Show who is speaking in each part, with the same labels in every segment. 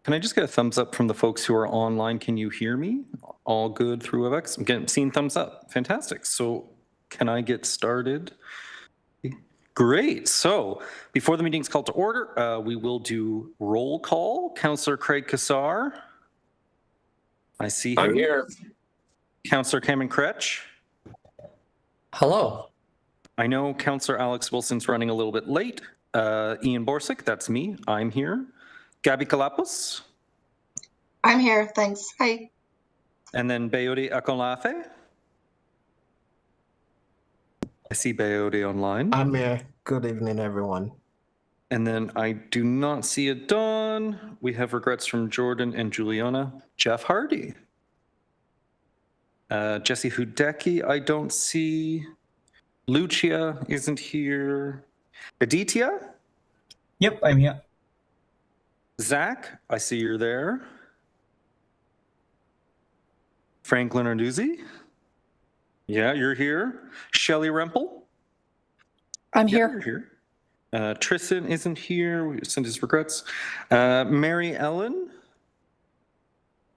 Speaker 1: Can I just get a thumbs up from the folks who are online? Can you hear me? All good through WebEx? I'm getting seeing thumbs up. Fantastic. So can I get started? Great. So before the meeting is called to order, we will do roll call. Councillor Craig Kassar. I see him.
Speaker 2: I'm here.
Speaker 1: Councillor Cameron Kretsch.
Speaker 3: Hello.
Speaker 1: I know Councillor Alex Wilson's running a little bit late. Ian Borsick, that's me. I'm here. Gabby Kalapos.
Speaker 4: I'm here, thanks. Hi.
Speaker 1: And then Bayode Akonlafe. I see Bayode online.
Speaker 3: I'm here. Good evening, everyone.
Speaker 1: And then I do not see a Dawn. We have regrets from Jordan and Juliana. Jeff Hardy. Jesse Hudecki, I don't see. Lucia isn't here. Aditya?
Speaker 5: Yep, I'm here.
Speaker 1: Zach, I see you're there. Franklin Arduzzi? Yeah, you're here. Shelley Rempel?
Speaker 6: I'm
Speaker 1: Yeah,
Speaker 6: here.
Speaker 1: you're here. Tristan isn't here. We send his regrets. Mary Ellen?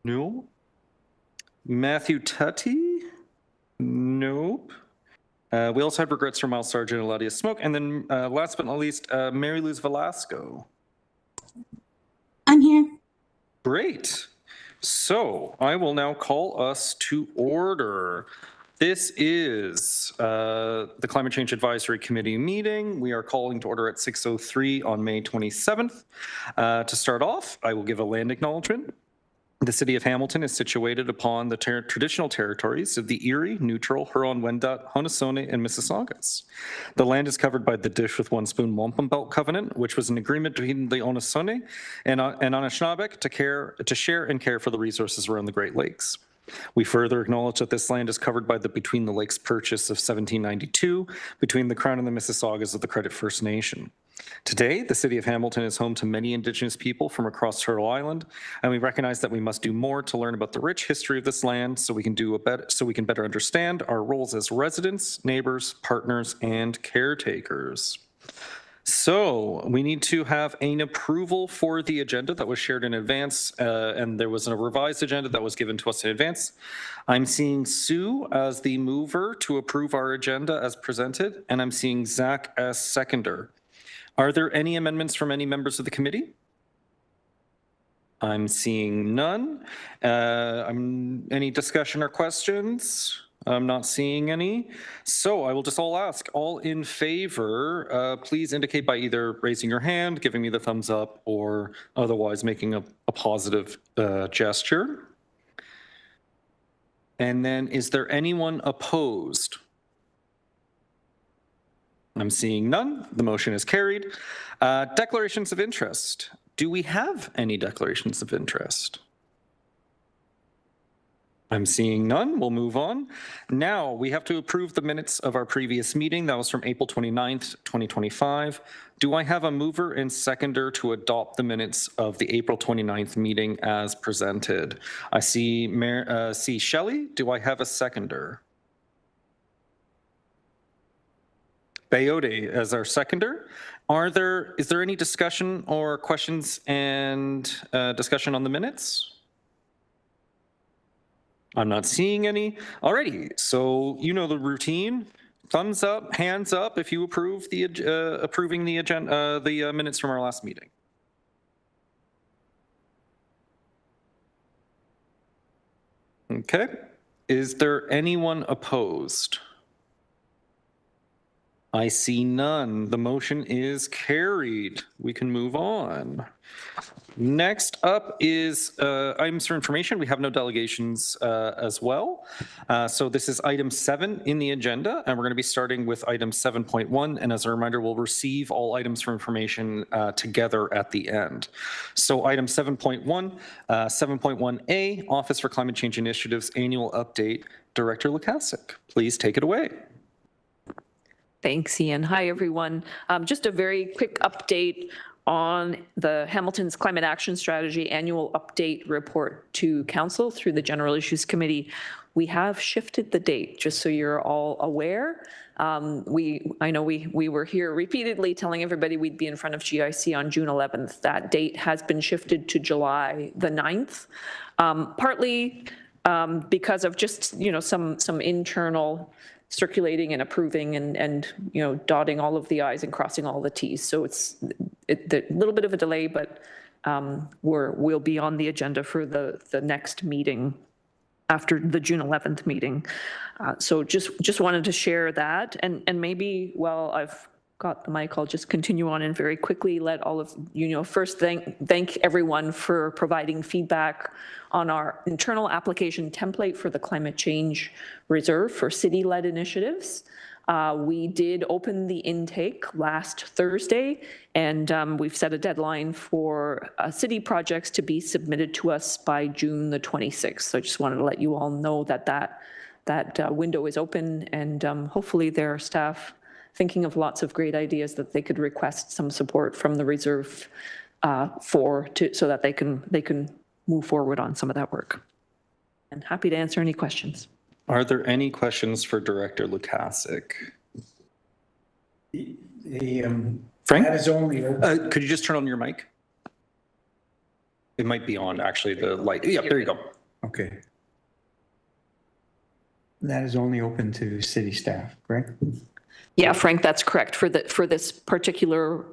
Speaker 1: No. Matthew Tutty? Nope. We also have regrets from Miles Sargent and Ladia Smoke. And then last but not least, Mary Luz Velasco.
Speaker 6: I'm here.
Speaker 1: Great. So I will now call us to order. This is the Climate Change Advisory Committee meeting. We are calling to order at 6:03 on May 27th. To start off, I will give a land acknowledgement. The city of Hamilton is situated upon the traditional territories of the Erie, Neutral, Huron-Wendat, Haudenosaunee, and Mississaugas. The land is covered by the Dish with One Spoon Wampum Belt Covenant, which was an agreement between the Haudenosaunee and Anishinaabe to share and care for the resources around the Great Lakes. We further acknowledge that this land is covered by the Between the Lakes Purchase of 1792 between the Crown and the Mississaugas of the Credit First Nation. Today, the city of Hamilton is home to many Indigenous people from across Turtle Island, and we recognize that we must do more to learn about the rich history of this land so we can better understand our roles as residents, neighbors, partners, and caretakers. So we need to have an approval for the agenda that was shared in advance, and there was a revised agenda that was given to us in advance. I'm seeing Sue as the mover to approve our agenda as presented, and I'm seeing Zach as seconder. Are there any amendments from any members of the committee? I'm seeing none. Any discussion or questions? I'm not seeing any. So I will just all ask, all in favor, please indicate by either raising your hand, giving me the thumbs up, or otherwise making a positive gesture. And then is there anyone opposed? I'm seeing none. The motion is carried. Declarations of interest. Do we have any declarations of interest? I'm seeing none. We'll move on. Now we have to approve the minutes of our previous meeting. That was from April 29th, 2025. Do I have a mover and seconder to adopt the minutes of the April 29th meeting as presented? I see Shelley. Do I have a seconder? Bayode as our seconder. Is there any discussion or questions and discussion on the minutes? I'm not seeing any. Alrighty, so you know the routine. Thumbs up, hands up if you approve the approving the agenda, the minutes from our last meeting. Okay. Is there anyone opposed? I see none. The motion is carried. We can move on. Next up is items for information. We have no delegations as well. So this is item 7 in the agenda, and we're going to be starting with item 7.1. And as a reminder, we'll receive all items for information together at the end. So item 7.1, 7.1A, Office for Climate Change Initiatives Annual Update. Director Lukasik, please take it away.
Speaker 7: Thanks, Ian. Hi, everyone. Just a very quick update.
Speaker 2: on the Hamilton's Climate Action Strategy annual update report to council through the General Issues Committee. We have shifted the date, just so you're all aware. I know we were here repeatedly telling everybody we'd be in front of GIC on June 11th. That date has been shifted to July the 9th, partly because of just, some internal circulating and approving and dotting all of the I's and crossing all the T's. So it's a little bit of a delay, but we'll be on the agenda for the next meeting after the June 11th meeting. So just wanted to share that. And maybe while I've got the mic, I'll just continue on and very quickly let all of first thank everyone for providing feedback on our internal application template for the climate change reserve for city-led initiatives. We did open the intake last Thursday, and we've set a deadline for city projects to be submitted to us by June the 26th. So I just wanted to let you all know that window is open, and hopefully there are staff thinking of lots of great ideas that they could request some support from the reserve so that they can move forward on some of that work. And happy to answer any questions.
Speaker 1: Are there any questions for Director Lukasik? Frank?
Speaker 5: That is only
Speaker 1: Could you just turn on your mic? It might be on, actually, the light. Yeah, there you go.
Speaker 5: okay. That is only open to city staff, correct?
Speaker 2: Yeah, Frank, that's correct. For this particular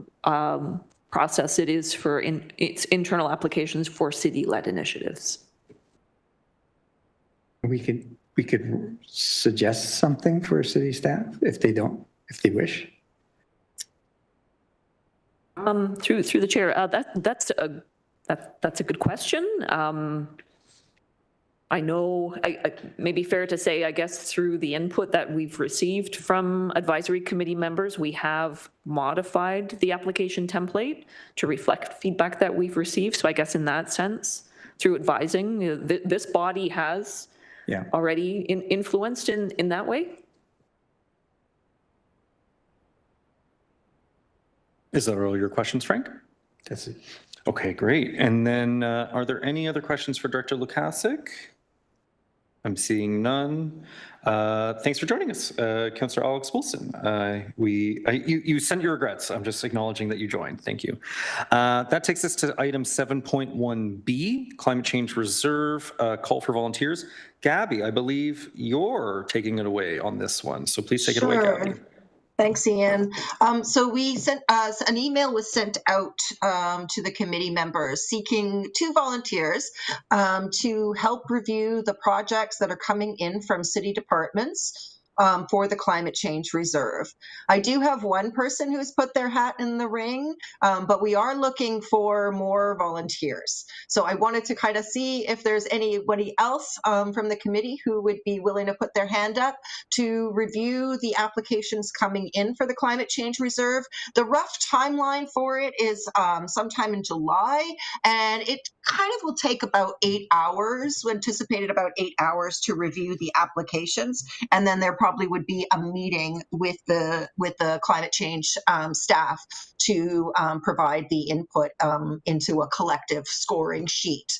Speaker 2: process, it is for its internal applications for city-led initiatives.
Speaker 5: We could suggest something for city staff if they wish.
Speaker 2: Through the chair, that's a good question. I know, I may be fair to say, I guess, through the input that we've received from advisory committee members, we have modified the application template to reflect feedback that we've received. So I guess in that sense, through advising, this body has already influenced in that way.
Speaker 1: Is that all your questions, Frank?
Speaker 5: That's it.
Speaker 1: Okay, great. And then are there any other questions for Director Lukasik? I'm seeing none. Thanks for joining us, Councillor Alex Wilson. You sent your regrets. I'm just acknowledging that you joined. Thank you. That takes us to item 7.1B, Climate Change Reserve, call for volunteers. Gabby, I believe you're taking it away on this one. So please take it away, Gabby.
Speaker 4: Thanks, Ian. So we sent an email was sent out to the committee members seeking 2 volunteers to help review the projects that are coming in from city departments for the Climate Change Reserve. I do have one person who's put their hat in the ring, but we are looking for more volunteers. So I wanted to kind of see if there's anybody else from the committee who would be willing to put their hand up to review the applications coming in for the Climate Change Reserve. The rough timeline for it is sometime in July, and it kind of will take about 8 hours, anticipated about 8 hours to review the applications, and then there probably would be a meeting with the climate change staff to provide the input into a collective scoring sheet.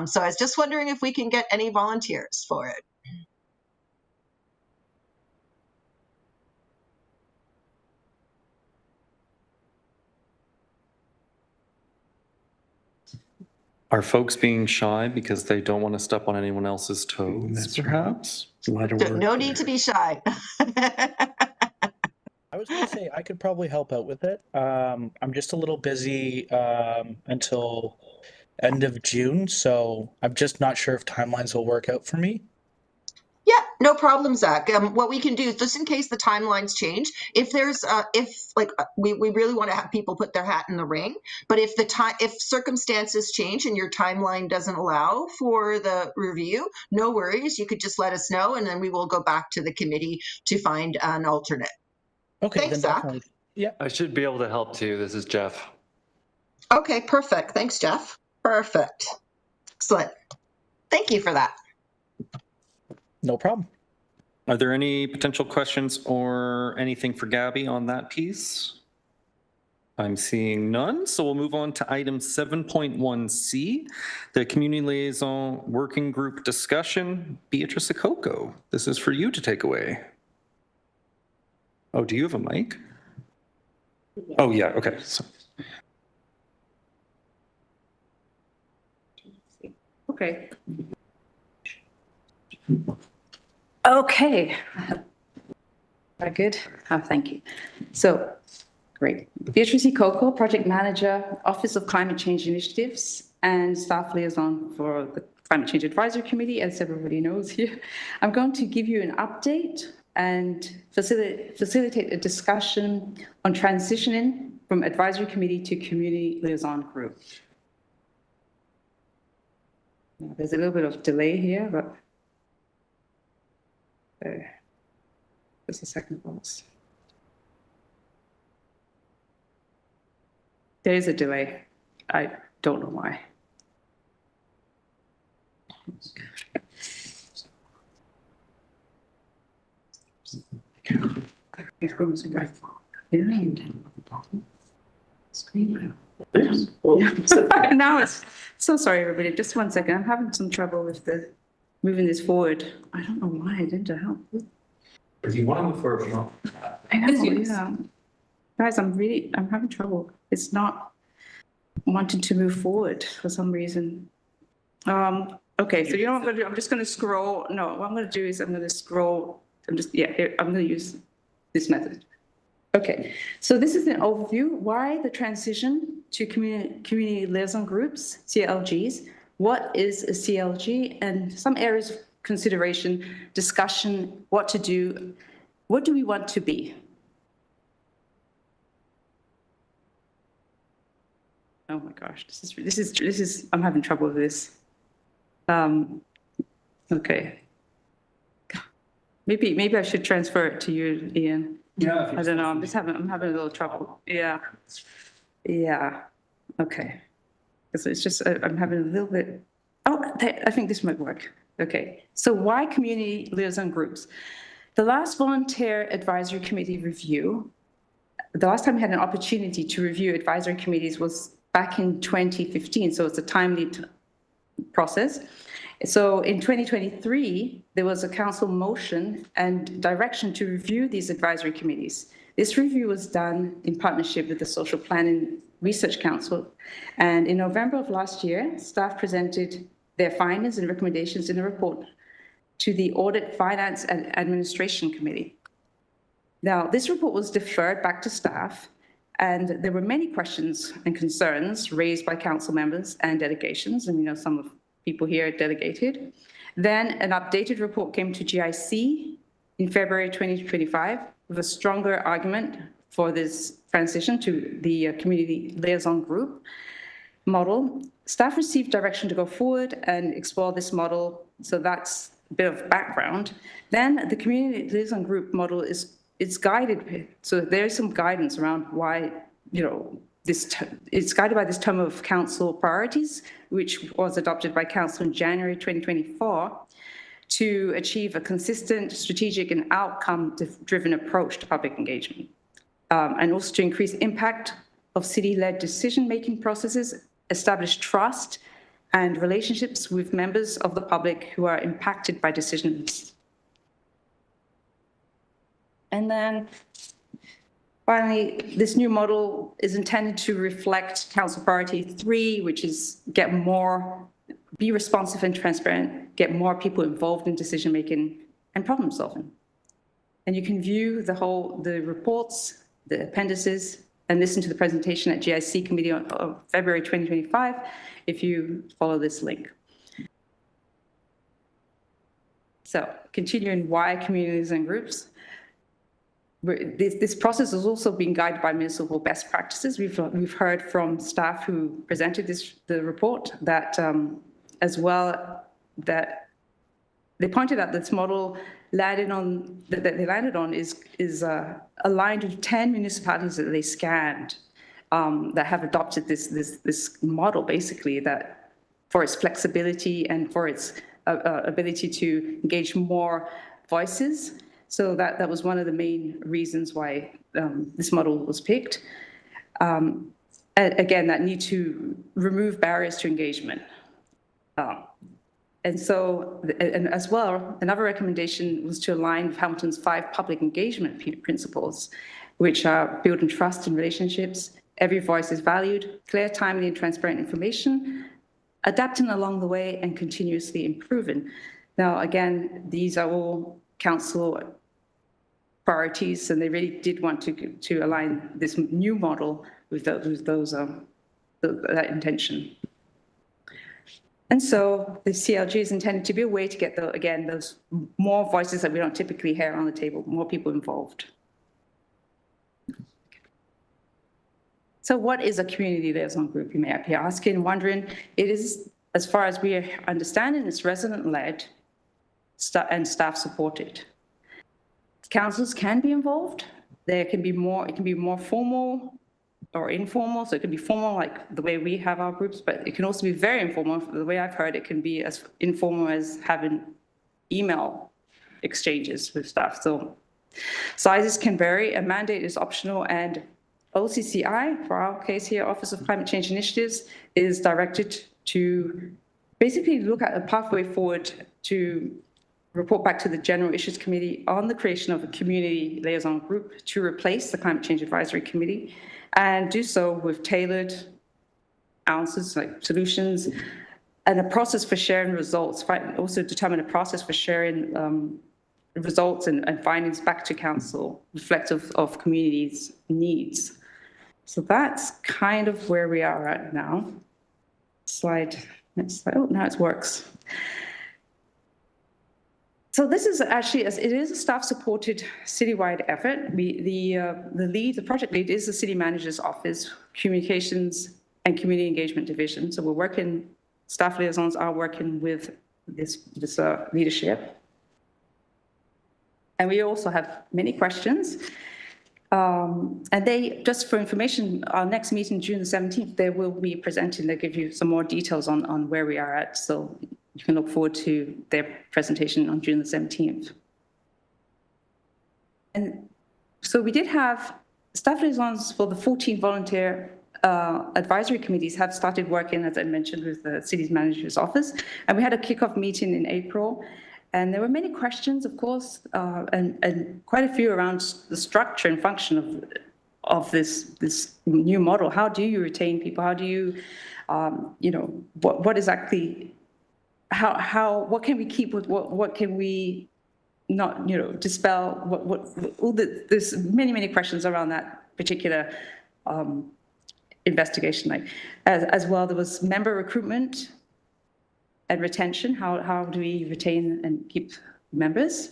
Speaker 4: So I was just wondering if we can get any volunteers for it.
Speaker 1: Are folks being shy because they don't want to step on anyone else's toes,
Speaker 5: That's
Speaker 1: perhaps?
Speaker 5: A lot of work.
Speaker 4: No need to be shy.
Speaker 7: I was going to say I could probably help out with it. I'm just a little busy until end of June, so I'm just not sure if timelines will work out for me.
Speaker 4: Yeah, no problem, Zach. What we can do is, just in case the timelines change, if there's we really want to have people put their hat in the ring, but if circumstances change and your timeline doesn't allow for the review, no worries. You could just let us know, and then we will go back to the committee to find an alternate.
Speaker 7: Okay,
Speaker 4: Thanks,
Speaker 7: then
Speaker 4: Zach.
Speaker 7: definitely. Yeah.
Speaker 8: I should be able to help too. This is Jeff.
Speaker 4: Okay, perfect. Thanks, Jeff. Perfect. Excellent. Thank you for that.
Speaker 7: No problem.
Speaker 1: Are there any potential questions or anything for Gabby on that piece? I'm seeing none, so we'll move on to item 7.1C, the Community Liaison Working Group discussion. Beatrice Akoko, this is for you to take away. Oh, do you have a mic? Oh, yeah, okay. So,
Speaker 9: okay. Okay. Very good. Oh, thank you. So, great. Beatrice Akoko, Project Manager, Office of Climate Change Initiatives, and Staff Liaison for the Climate Change Advisory Committee, as everybody knows here. I'm going to give you an update and facilitate a discussion on transitioning from Advisory Committee to Community Liaison Group. Now, there's a little bit of delay here, but just a second, folks. There is a delay. I don't know why. Now it's so sorry, everybody. Just 1 second. I'm having some trouble with the moving this forward. I don't know why I didn't help.
Speaker 8: If you want to move forward,
Speaker 9: I know, yeah. Guys, I'm having trouble. It's not wanting to move forward for some reason. Okay, so you know what I'm gonna do? I'm just gonna scroll. No, what I'm gonna do is I'm gonna scroll. Here, I'm gonna use this method. Okay, so this is an overview. Why the transition to community liaison groups, CLGs? What is a CLG? And some areas of consideration, discussion, what to do, what do we want to be? Oh my gosh, this is I'm having trouble with this. Okay. Maybe I should transfer it to you, Ian.
Speaker 1: yeah,
Speaker 9: I don't know. I'm having a little trouble. Yeah. Yeah. Okay. It's just I'm having a little bit. Oh, I think this might work. Okay. So why community liaison groups? The last volunteer advisory committee review, the last time we had an opportunity to review advisory committees was back in 2015. So it's a timely process. So in 2023, there was a council motion and direction to review these advisory committees. This review was done in partnership with the Social Planning Research Council. And in November of last year, staff presented their findings and recommendations in a report to the Audit, Finance and Administration Committee. Now, this report was deferred back to staff, and there were many questions and concerns raised by council members and delegations, and we know some of people here are delegated. Then an updated report came to GIC in February 2025 with a stronger argument for this transition to the community liaison group model. Staff received direction to go forward and explore this model, so that's a bit of background. Then the community liaison group model it's guided, so there's some guidance around why, you know, it's guided by this term of council priorities, which was adopted by council in January 2024 to achieve a consistent, strategic and outcome-driven approach to public engagement, and also to increase impact of city-led decision-making processes, establish trust and relationships with members of the public who are impacted by decisions. And then finally, this new model is intended to reflect Council Priority 3, which is be responsive and transparent, get more people involved in decision-making and problem solving. And you can view the reports, the appendices, and listen to the presentation at GIC Committee on February 2025 if you follow this link. So continuing why communities and groups. This process has also been guided by municipal best practices. We've heard from staff who presented the report that as well that they pointed out this model landed on is aligned with 10 municipalities that they scanned that have adopted this model basically that for its flexibility and for its ability to engage more voices. So that was one of the main reasons why this model was picked. Again, that need to remove barriers to engagement. And so, and as well, another recommendation was to align with Hamilton's 5 public engagement principles, which are building trust in relationships, every voice is valued, clear, timely, and transparent information, adapting along the way, and continuously improving. Now, again, these are all council priorities, and they really did want to align this new model with that intention. And so the CLG is intended to be a way to get, again, those more voices that we don't typically hear on the table, more people involved. So what is a community liaison group, you may be asking and wondering? It is, as far as we understand it, it's resident-led and staff-supported. Councils can be involved. There can be more, it can be more formal or informal. So it can be formal like the way we have our groups, but it can also be very informal. The way I've heard it can be as informal as having email exchanges with staff. So sizes can vary. A mandate is optional, and OCCI, for our case here, Office of Climate Change Initiatives, is directed to basically look at a pathway forward to report back to the General Issues Committee on the creation of a community liaison group to replace the Climate Change Advisory Committee, and do so with tailored answers, like solutions, and a process for sharing results. Also determine a process for sharing results and findings back to council, reflective of communities' needs. So that's kind of where we are at now. Next slide. Oh, now it works. So this is actually, it is a staff-supported citywide effort. The project lead is the city manager's office, communications and community engagement division. So we're working, staff liaisons are working with this leadership. And we also have many questions. And they, just for information, our next meeting, June the 17th, they will be presenting, they'll give you some more details on where we are at. So you can look forward to their presentation on June the 17th. And so we did have staff liaisons for the 14 volunteer advisory committees have started working, as I mentioned, with the city's manager's office. And we had a kickoff meeting in April. And there were many questions, of course, and quite a few around the structure and function of this new model. How do you retain people? How do you, what exactly, what can we keep with, what can we not, dispel? There's many questions around that particular investigation. As well, there was member recruitment and retention. How do we retain and keep members?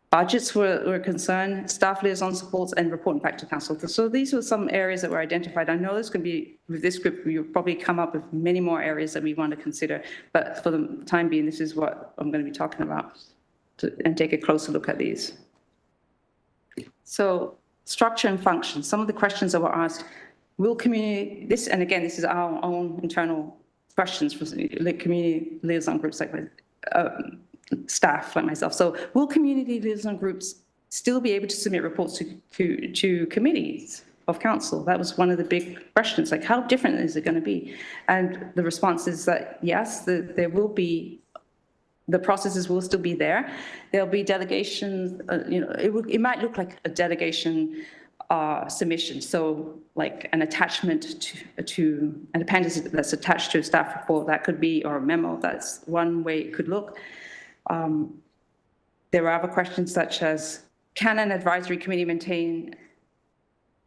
Speaker 9: Budgets were a concern, staff liaison supports, and reporting back to council. So these were some areas that were identified. I know there's going to be, with this group, you'll probably come up with many more areas that we want to consider, but for the time being, this is what I'm going to be talking about, and take a closer look at these. So structure and function. Some of the questions that were asked, will community, and again, this is our own internal questions for community liaison groups like staff like myself. So will community liaison groups still be able to submit reports to committees of council? That was one of the big questions, like how different is it going to be? And the response is that yes, there will be, the processes will still be there. There'll be delegations, it might look like a delegation submission. So like an attachment to an appendix that's attached to a staff report, that could be, or a memo, that's one way it could look. There are other questions such as, can an advisory committee maintain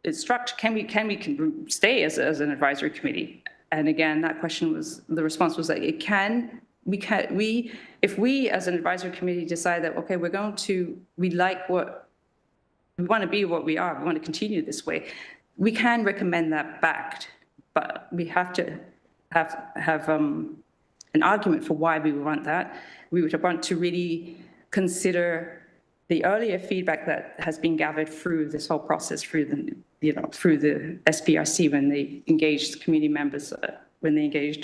Speaker 9: its structure? Can we stay as an advisory committee? And again, that question was, the response was that it can, if we as an advisory committee decide that, okay, we want to be what we are, we want to continue this way, we can recommend that back, but we have to have an argument for why we would want that. We would want to really consider the earlier feedback that has been gathered through this whole process, through the SPRC, when they engaged community members, when they engaged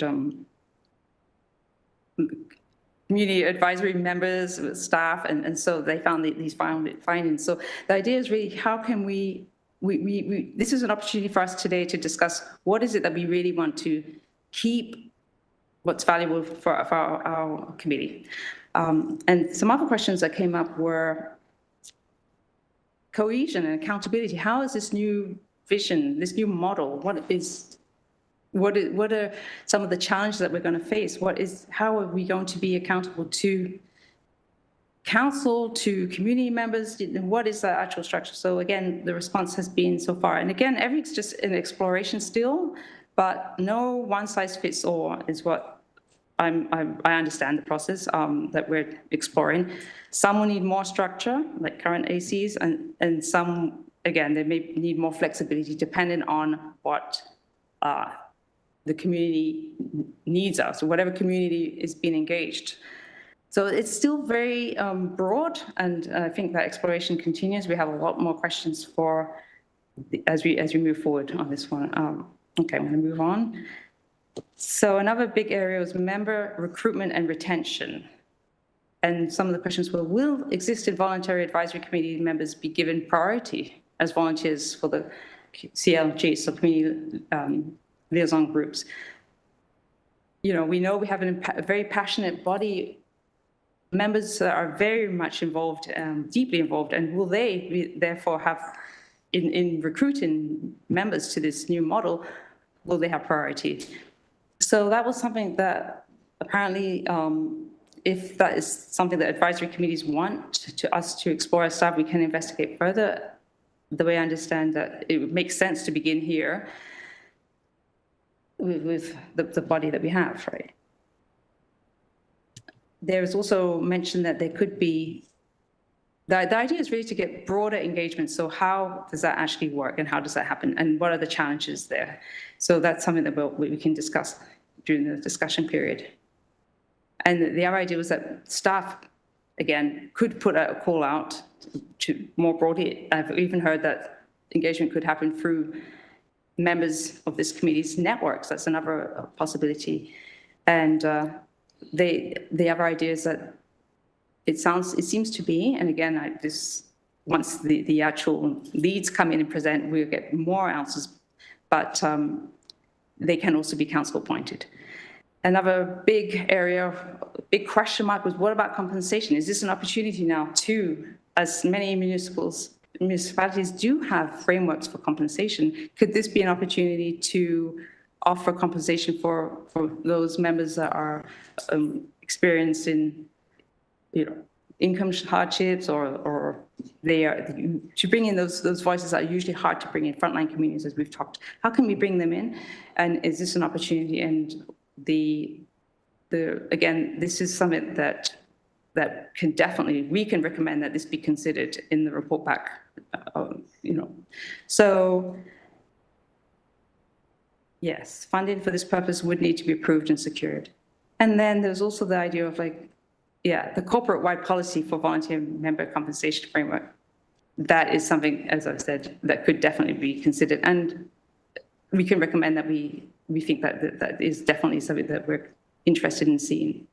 Speaker 9: community advisory members, staff, and so they found these findings. So the idea is really, how can we this is an opportunity for us today to discuss what is it that we really want to keep, what's valuable for our committee. And some other questions that came up were cohesion and accountability. How is this new vision, this new model, what are some of the challenges that we're going to face? How are we going to be accountable to council, to community members? What is the actual structure? So again, the response has been so far, and again, everything's just an exploration still, but no one size fits all is what I understand the process that we're exploring. Some will need more structure, like current ACs, and some, again, they may need more flexibility depending on what the community needs us, or whatever community is being engaged. So it's still very broad, and I think that exploration continues. We have a lot more questions for as we move forward on this one. Okay, I'm going to move on. So another big area was member recruitment and retention. And some of the questions were, will existing voluntary advisory committee members be given priority as volunteers for the CLG, so community liaison groups? You know, we know we have a very passionate body, members that are very much involved, deeply involved, and will they therefore have, in recruiting members to this new model, will they have priority? So that was something that apparently, if that is something that advisory committees want us to explore as staff, we can investigate further. The way I understand that it makes sense to begin here with the body that we have, right? There is also mention that there could be, the idea is really to get broader engagement. So how does that actually work, and how does that happen, and what are the challenges there? So that's something that we can discuss during the discussion period. And the other idea was that staff, again, could put a call out to more broadly. I've even heard that engagement could happen through members of this committee's networks. That's another possibility. And the other idea is that it seems to be, and again, once the actual leads come in and present, we'll get more answers, but they can also be council appointed. Another big area, big question mark was, what about compensation? Is this an opportunity now to, as many municipalities do have frameworks for compensation, could this be an opportunity to offer compensation for those members that are experiencing, income hardships, or they are, to bring in those voices that are usually hard to bring in, frontline communities, as we've talked. How can we bring them in? And is this an opportunity? And again, this is something that can definitely, we can recommend that this be considered in the report back, So yes, funding for this purpose would need to be approved and secured. And then there's also the idea of the corporate-wide policy for volunteer member compensation framework. That is something, as I've said, that could definitely be considered. And we can recommend that we think that is definitely something that we're interested in seeing.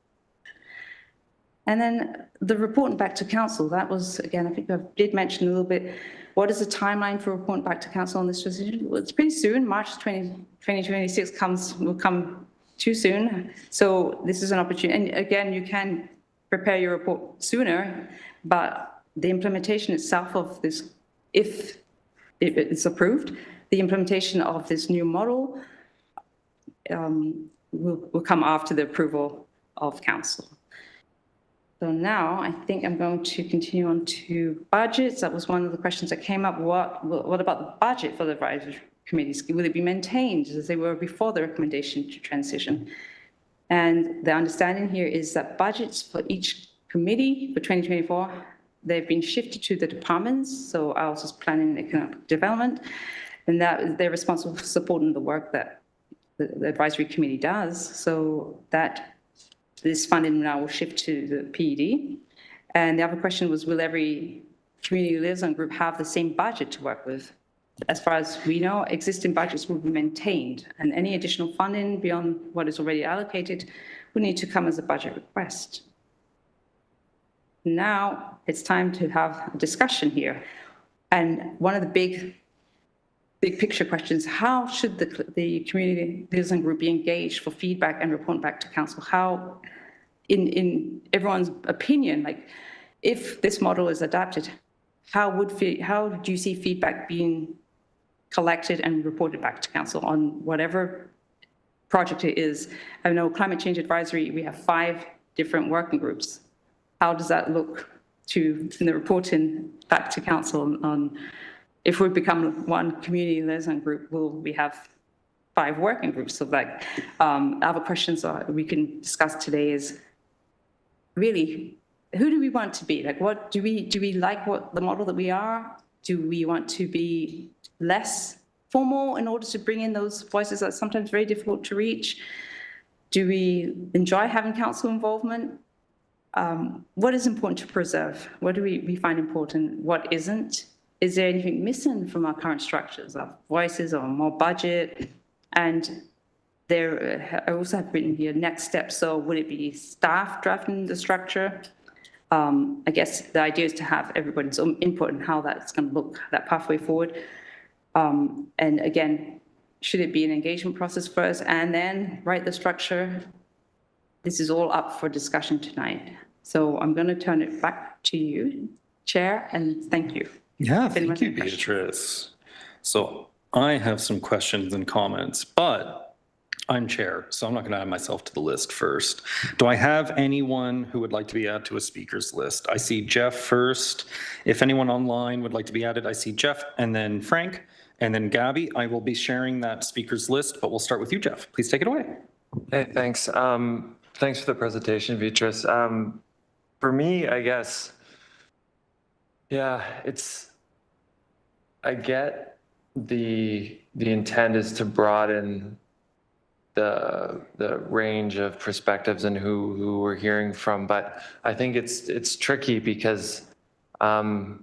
Speaker 9: And then the reporting back to council, that was, again, I think I did mention a little bit, what is the timeline for reporting back to council on this decision? Well, it's pretty soon. March 2026 will come too soon. So this is an opportunity. And again, you can prepare your report sooner, but the implementation itself of this, if it's approved, the implementation of this new model will come after the approval of council. So now I think I'm going to continue on to budgets. That was one of the questions that came up. What about the budget for the advisory committees? Will it be maintained as they were before the recommendation to transition? And the understanding here is that budgets for each committee for 2024, they've been shifted to the departments. So ours is planning and economic development, and that they're responsible for supporting the work that the advisory committee does. So that this funding now will shift to the PED. And the other question was, will every community liaison group have the same budget to work with? As far as we know, existing budgets will be maintained, and any additional funding beyond what is already allocated will need to come as a budget request. Now it's time to have a discussion here. And one of the big big picture questions. How should the community liaison group be engaged for feedback and report back to council? How, in everyone's opinion, like if this model is adapted, how do you see feedback being collected and reported back to council on whatever project it is? I know climate change advisory, we have 5 different working groups. How does that look in the reporting back to council on if we become one community liaison group, will we have 5 working groups? So like other questions we can discuss today is really, who do we want to be? Like, what do we like what the model that we are? Do we want to be less formal in order to bring in those voices that are sometimes very difficult to reach? Do we enjoy having council involvement? What is important to preserve? What do we find important? What isn't? Is there anything missing from our current structures of voices or more budget? And I also have written here next steps. So would it be staff drafting the structure? I guess the idea is to have everybody's own input on how that's going to look, that pathway forward. And again, should it be an engagement process first and then write the structure? This is all up for discussion tonight. So I'm going to turn it back to you, Chair, and thank you.
Speaker 1: Yeah, thank you, Beatrice. So I have some questions and comments, but I'm chair, so I'm not going to add myself to the list first. Do I have anyone who would like to be added to a speakers list? I see Jeff first. If anyone online would like to be added, I see Jeff and then Frank and then Gabby. I will be sharing that speakers list, but we'll start with you, Jeff. Please take it away.
Speaker 10: Hey, thanks. Thanks for the presentation, Beatrice. For me, I guess, yeah, I get the intent is to broaden the range of perspectives and who we're hearing from, but I think it's tricky because the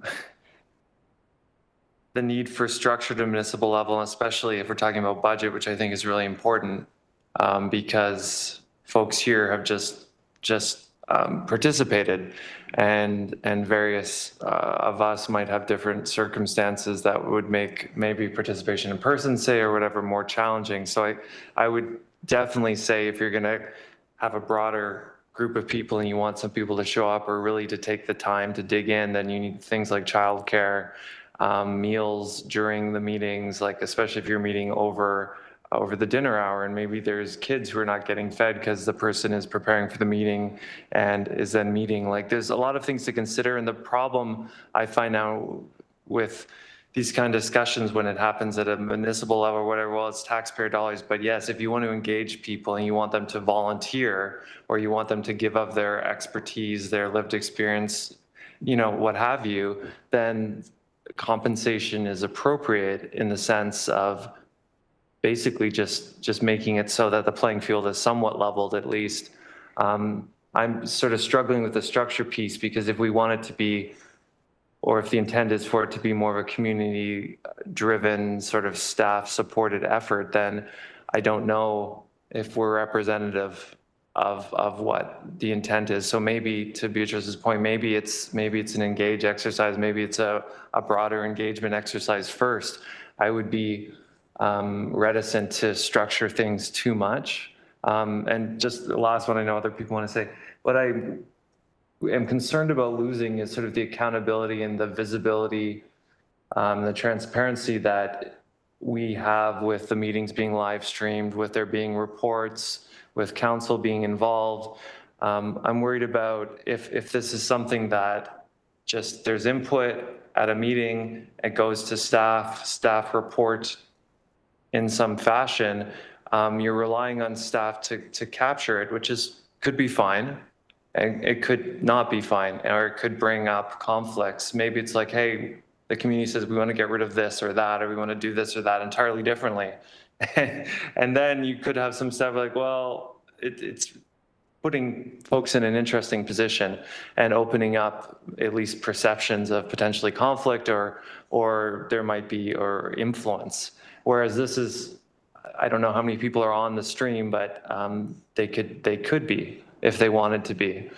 Speaker 10: need for structure at a municipal level, especially if we're talking about budget, which I think is really important, because folks here have just participated, and various of us might have different circumstances that would make maybe participation in person, say, or whatever, more challenging. So I would definitely say if you're going to have a broader group of people and you want some people to show up or really to take the time to dig in, then you need things like childcare, meals during the meetings, like especially if you're meeting over the dinner hour and maybe there's kids who are not getting fed because the person is preparing for the meeting and is then meeting. Like there's a lot of things to consider, and the problem I find now with these kind of discussions when it happens at a municipal level or whatever, well, it's taxpayer dollars, but yes, if you want to engage people and you want them to volunteer or you want them to give up their expertise, their lived experience, what have you, then compensation is appropriate in the sense of basically just making it so that the playing field is somewhat leveled at least. I'm sort of struggling with the structure piece because if we want it to be, or if the intent is for it to be more of a community-driven sort of staff-supported effort, then I don't know if we're representative of what the intent is. So maybe, to Beatrice's point, maybe it's an engage exercise, maybe it's a broader engagement exercise first. I would be reticent to structure things too much. And just the last one, I know other people want to say, what I am concerned about losing is sort of the accountability and the visibility, the transparency that we have with the meetings being live streamed, with there being reports, with council being involved. I'm worried about if this is something that just there's input at a meeting, it goes to staff report in some fashion, you're relying on staff to capture it, which could be fine, and it could not be fine, or it could bring up conflicts. Maybe it's like, hey, the community says we want to get rid of this or that, or we want to do this or that entirely differently. And then you could have some stuff like, well, it's putting folks in an interesting position and opening up at least perceptions of potentially conflict or there might be, or influence. Whereas this is, I don't know how many people are on the stream, but they could be if they wanted to be.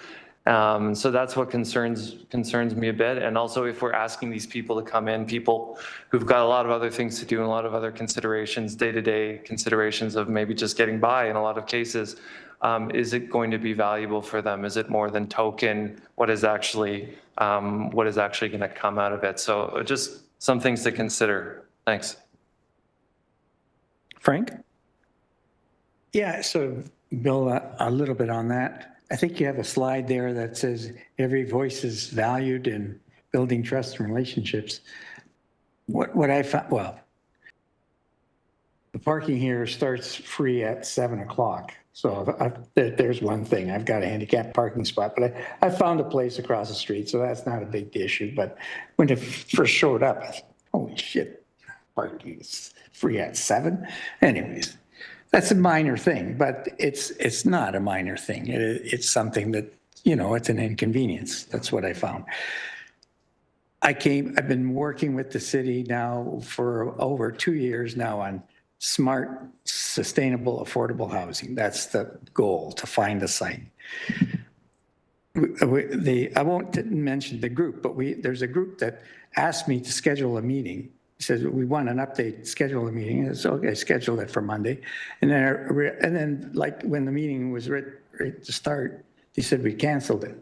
Speaker 10: So that's what concerns me a bit. And also if we're asking these people to come in, people who've got a lot of other things to do and a lot of other considerations, day-to-day considerations of maybe just getting by in a lot of cases, is it going to be valuable for them? Is it more than token? What is actually going to come out of it? So just some things to consider. Thanks.
Speaker 1: Frank?
Speaker 5: Yeah, so Bill, a little bit on that. I think you have a slide there that says every voice is valued in building trust and relationships. What I found, well, the parking here starts free at 7 o'clock. So there's one thing. I've got a handicapped parking spot, but I found a place across the street, so that's not a big issue. But when it first showed up, I thought, holy shit, parking is free at 7? Anyways. That's a minor thing, but it's not a minor thing. It's something that, it's an inconvenience. That's what I found. I've been working with the city now for over 2 years now on smart, sustainable, affordable housing. That's the goal, to find a site. I won't mention the group, but there's a group that asked me to schedule a meeting. Says we want an update, schedule a meeting. It's okay, schedule it for Monday. And then like when the meeting was ready to start, they said we canceled it.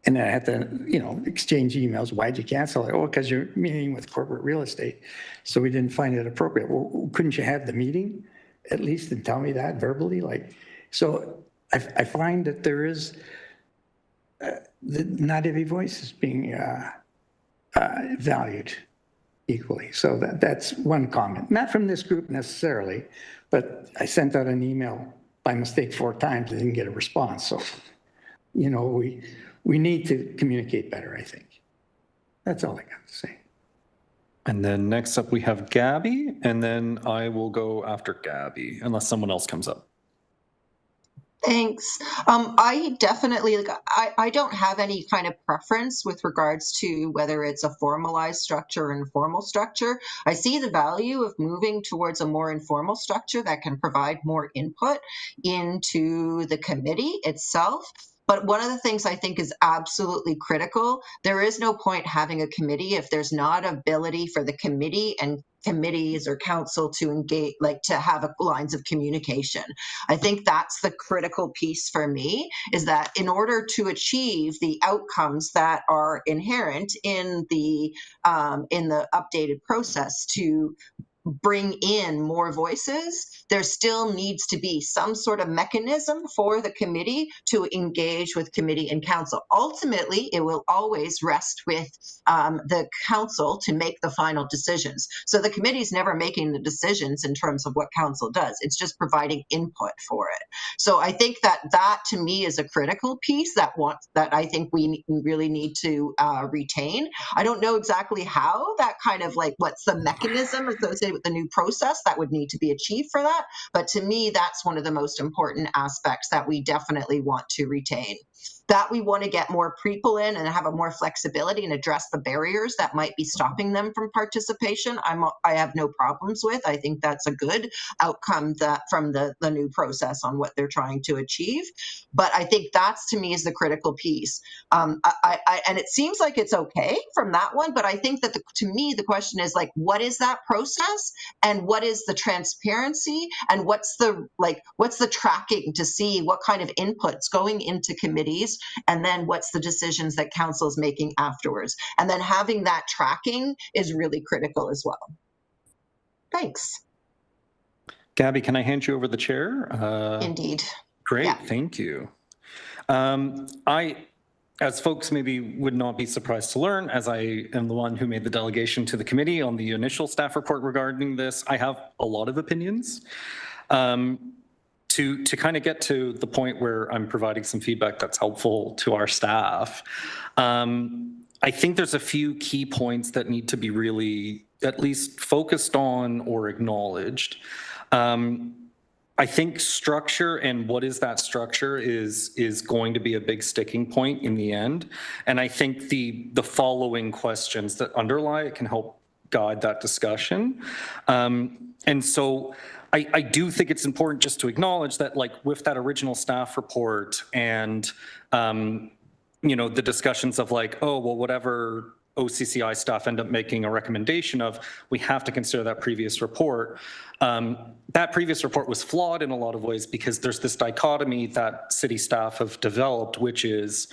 Speaker 5: And then I had to, exchange emails. Why'd you cancel it? Oh, because you're meeting with corporate real estate. So we didn't find it appropriate. Well, couldn't you have the meeting at least and tell me that verbally? So I find that there is, not every voice is being valued equally. So that's one comment. Not from this group necessarily, but I sent out an email by mistake 4 times and didn't get a response. So, we need to communicate better, I think. That's all I got to say.
Speaker 1: And then next up we have Gabby, and then I will go after Gabby unless someone else comes up.
Speaker 4: Thanks. I definitely, I don't have any kind of preference with regards to whether it's a formalized structure or informal structure. I see the value of moving towards a more informal structure that can provide more input into the committee itself. But one of the things I think is absolutely critical, there is no point having a committee if there's not ability for the committee and committees or council to engage, to have lines of communication. I think that's the critical piece for me, is that in order to achieve the outcomes that are inherent in the updated process to bring in more voices, there still needs to be some sort of mechanism for the committee to engage with committee and council. Ultimately, it will always rest with the council to make the final decisions. So the committee is never making the decisions in terms of what council does. It's just providing input for it. So I think that to me is a critical piece that I think we really need to retain. I don't know exactly how that kind of what's the mechanism associated with the new process that would need to be achieved for that. But to me, that's one of the most important aspects that we definitely want to retain. That we want to get more people in and have a more flexibility and address the barriers that might be stopping them from participation. I have no problems with. I think that's a good outcome from the new process on what they're trying to achieve. But I think that's, to me, is the critical piece. And it seems like it's okay from that one, but I think that to me, the question is what is that process and what is the transparency and what's the tracking to see what kind of inputs going into committees, and then what's the decisions that council is making afterwards. And then having that tracking is really critical as well. Thanks.
Speaker 1: Gabby, can I hand you over the chair?
Speaker 4: Indeed.
Speaker 1: Great,
Speaker 4: Yeah.
Speaker 1: Thank you. As folks maybe would not be surprised to learn, as I am the one who made the delegation to the committee on the initial staff report regarding this, I have a lot of opinions. To kind of get to the point where I'm providing some feedback that's helpful to our staff, I think there's a few key points that need to be really at least focused on or acknowledged. I think structure and what is that structure is going to be a big sticking point in the end. And I think the following questions that underlie it can help guide that discussion. And so I do think it's important just to acknowledge that with that original staff report and the discussions of like, oh, well, whatever OCCI staff end up making a recommendation of, we have to consider that previous report. That previous report was flawed in a lot of ways because there's this dichotomy that city staff have developed, which is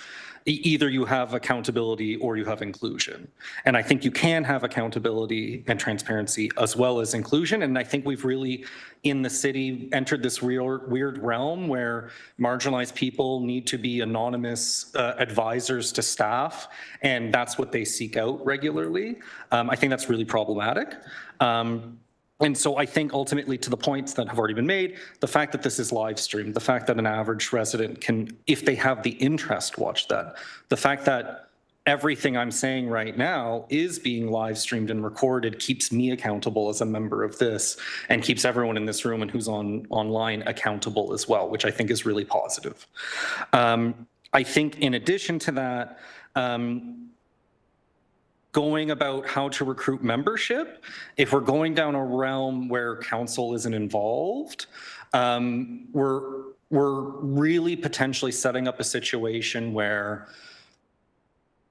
Speaker 1: either you have accountability or you have inclusion. And I think you can have accountability and transparency as well as inclusion. And I think we've really, in the city, entered this weird realm where marginalized people need to be anonymous advisors to staff, and that's what they seek out regularly. I think that's really problematic. And so I think ultimately, to the points that have already been made, the fact that this is live streamed, the fact that an average resident can, if they have the interest, watch that, the fact that everything I'm saying right now is being live streamed and recorded keeps me accountable as a member of this, and keeps everyone in this room and who's online accountable as well, which I think is really positive. I think in addition to that, going about how to recruit membership, if we're going down a realm where council isn't involved, we're really potentially setting up a situation where,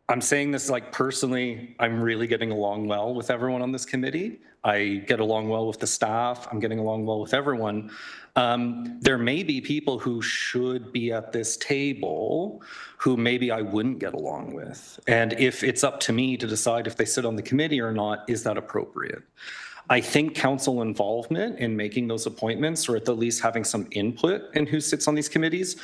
Speaker 1: I'm saying this like personally, I'm really getting along well with everyone on this committee. I get along well with the staff. I'm getting along well with everyone. There may be people who should be at this table who maybe I wouldn't get along with. And if it's up to me to decide if they sit on the committee or not, is that appropriate? I think council involvement in making those appointments, or at the least having some input in who sits on these committees,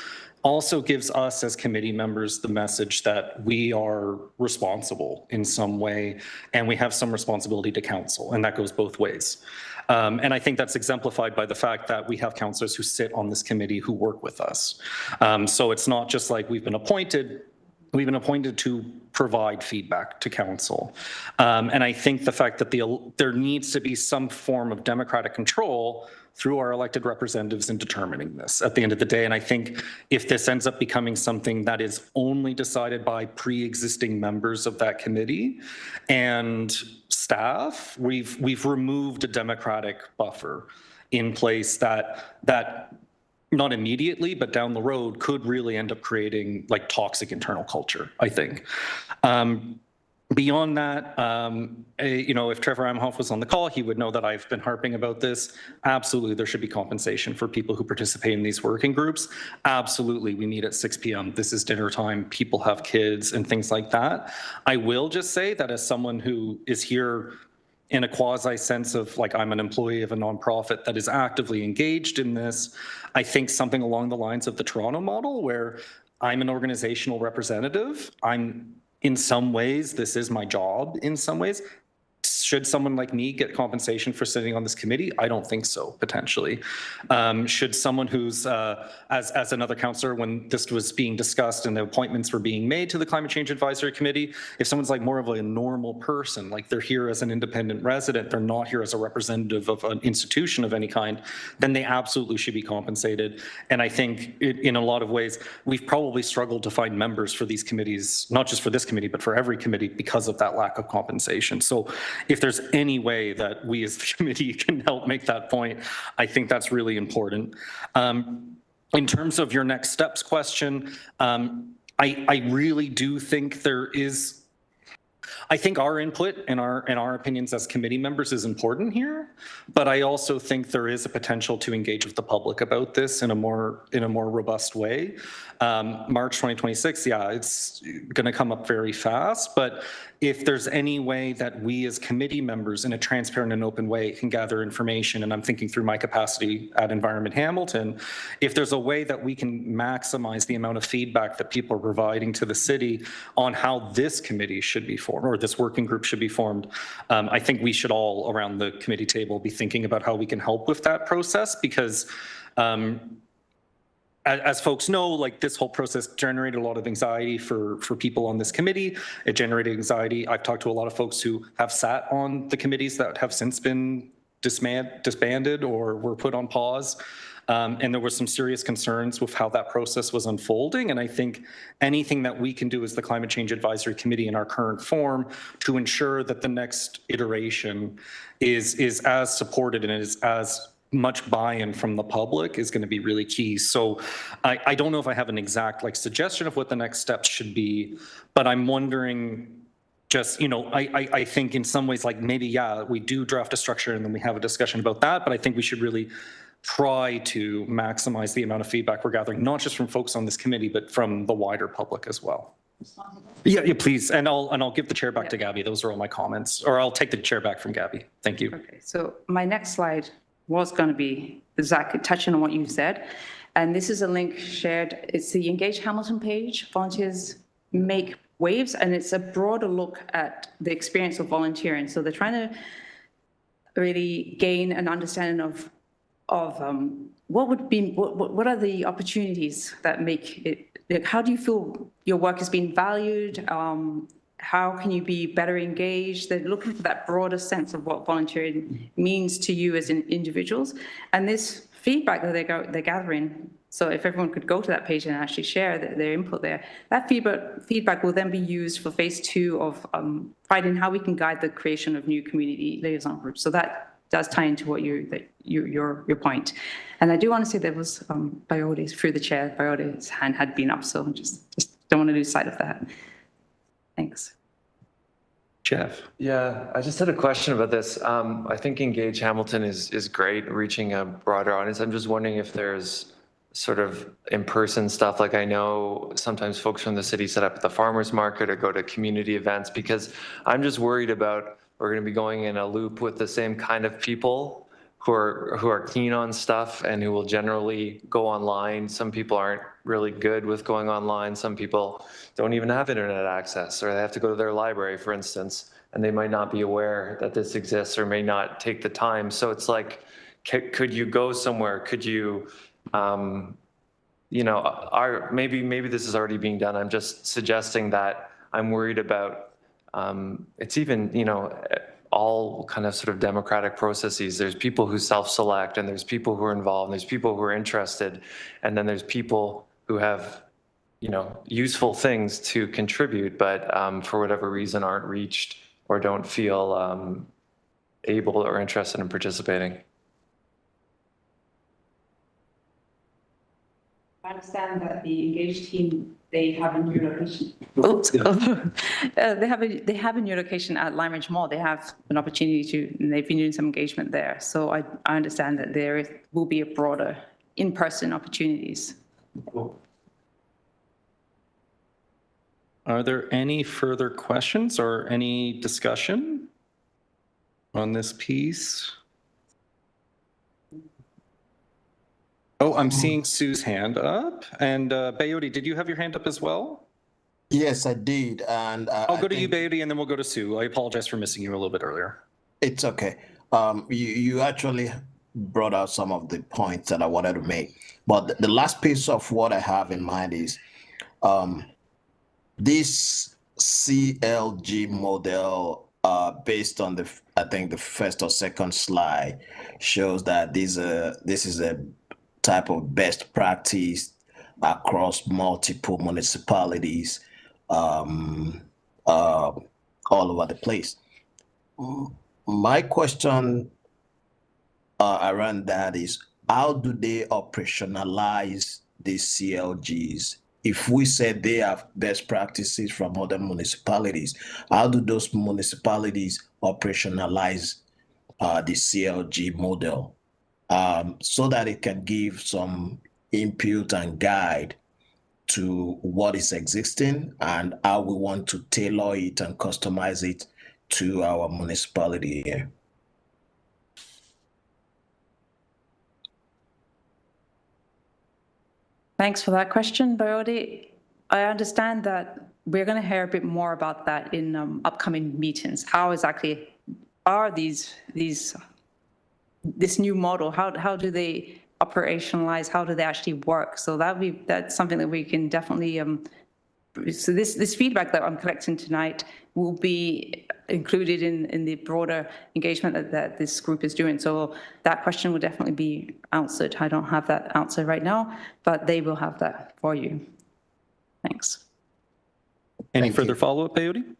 Speaker 1: also gives us as committee members the message that we are responsible in some way, and we have some responsibility to council, and that goes both ways. And I think that's exemplified by the fact that we have councillors who sit on this committee who work with us. So it's not just like we've been appointed to provide feedback to council. And I think the fact that there needs to be some form of democratic control through our elected representatives in determining this at the end of the day. And I think if this ends up becoming something that is only decided by pre-existing members of that committee and staff, we've removed a democratic buffer in place that not immediately, but down the road could really end up creating like toxic internal culture, I think. Beyond that, if Trevor Amhoff was on the call, he would know that I've been harping about this. Absolutely, there should be compensation for people who participate in these working groups. Absolutely, we meet at 6 p.m. This is dinner time. People have kids and things like that. I will just say that as someone who is here in a quasi sense of like I'm an employee of a nonprofit that is actively engaged in this, I think something along the lines of the Toronto model where I'm an organizational representative, in some ways, this is my job in some ways. Should someone like me get compensation for sitting on this committee? I don't think so, potentially. Should someone who's, as another councillor, when this was being discussed and the appointments were being made to the Climate Change Advisory Committee, if someone's like more of a normal person, like they're here as an independent resident, they're not here as a representative of an institution of any kind, then they absolutely should be compensated. And I think in a lot of ways, we've probably struggled to find members for these committees, not just for this committee, but for every committee because of that lack of compensation. So if there's any way that we as the committee can help make that point, I think that's really important. In terms of your next steps question, I really do think I think our input and our opinions as committee members is important here, but I also think there is a potential to engage with the public about this in a more robust way. March 2026, yeah, it's going to come up very fast, but if there's any way that we as committee members in a transparent and open way can gather information, and I'm thinking through my capacity at Environment Hamilton, if there's a way that we can maximize the amount of feedback that people are providing to the city on how this committee should be formed or this working group should be formed, I think we should all around the committee table be thinking about how we can help with that process because as folks know, like this whole process generated a lot of anxiety for people on this committee. It generated anxiety. I've talked to a lot of folks who have sat on the committees that have since been disbanded or were put on pause. And there were some serious concerns with how that process was unfolding. And I think anything that we can do as the Climate Change Advisory Committee in our current form to ensure that the next iteration is as supported and is as much buy-in from the public is going to be really key. So I don't know if I have an exact like suggestion of what the next steps should be, but I'm wondering just, you know, I think in some ways like maybe, yeah, we do draft a structure and then we have a discussion about that, but I think we should really try to maximize the amount of feedback we're gathering, not just from folks on this committee, but from the wider public as well. Yeah, please. And I'll give the chair back to Gabby. Those are all my comments, or I'll take the chair back from Gabby. Thank you.
Speaker 9: Okay, so my next slide was going to be exactly touching on what you said. And this is a link shared. It's the Engage Hamilton page. Volunteers make waves, and it's a broader look at the experience of volunteering. So they're trying to really gain an understanding of what are the opportunities that make it, like, how do you feel your work is being valued? How can you be better engaged? They're looking for that broader sense of what volunteering means to you as individuals. And this feedback that they're gathering, so if everyone could go to that page and actually share their input there, that feedback will then be used for phase 2 of finding how we can guide the creation of new community liaison groups. So that does tie into what your point. And I do want to say there was Bayodes, through the chair, Bayodes' hand had been up, so just don't want to lose sight of that. Thanks.
Speaker 1: Jeff.
Speaker 10: Yeah, I just had a question about this. I think Engage Hamilton is great, reaching a broader audience. I'm just wondering if there's sort of in-person stuff. Like, I know sometimes folks from the city set up at the farmers market or go to community events, because I'm just worried about we're going to be going in a loop with the same kind of people who are keen on stuff and who will generally go online. Some people aren't really good with going online. Some people don't even have internet access, or they have to go to their library, for instance, and they might not be aware that this exists or may not take the time. So it's like, could you go somewhere? Could you, you know, maybe this is already being done. I'm just suggesting that I'm worried about, it's even, you know, all kind of sort of democratic processes. There's people who self-select, and there's people who are involved, and there's people who are interested, and then there's people who have, you know, useful things to contribute, but for whatever reason aren't reached or don't feel able or interested in participating.
Speaker 9: I understand that the Engage team, they have a new location. Oops. They have a new location at Lime Ridge Mall. They have an opportunity to, and they've been doing some engagement there. So I understand that there will be a broader in-person opportunities.
Speaker 1: Are there any further questions or any discussion on this piece? Oh, I'm seeing Sue's hand up. And Bayodi, did you have your hand up as well?
Speaker 3: Yes, I did. And
Speaker 1: I'll go to you, Bayodi, and then we'll go to Sue. I apologize for missing you a little bit earlier.
Speaker 3: It's okay. You actually brought out some of the points that I wanted to make. But the last piece of what I have in mind is this CLG model, based on I think the first or second slide, shows that this is a type of best practice across multiple municipalities all over the place. My question around that is, how do they operationalize these CLGs? If we said they have best practices from other municipalities, how do those municipalities operationalize the CLG model? So that it can give some input and guide to what is existing and how we want to tailor it and customize it to our municipality here.
Speaker 9: Thanks for that question, Bayodi. I understand that we're going to hear a bit more about that in upcoming meetings. How exactly are this new model? How do they operationalize? How do they actually work? So that's something that we can definitely. So this feedback that I'm collecting tonight will be included in the broader engagement that this group is doing. So that question will definitely be answered. I don't have that answer right now, but they will have that for you. Thanks.
Speaker 1: Any further follow-up, Bayodi?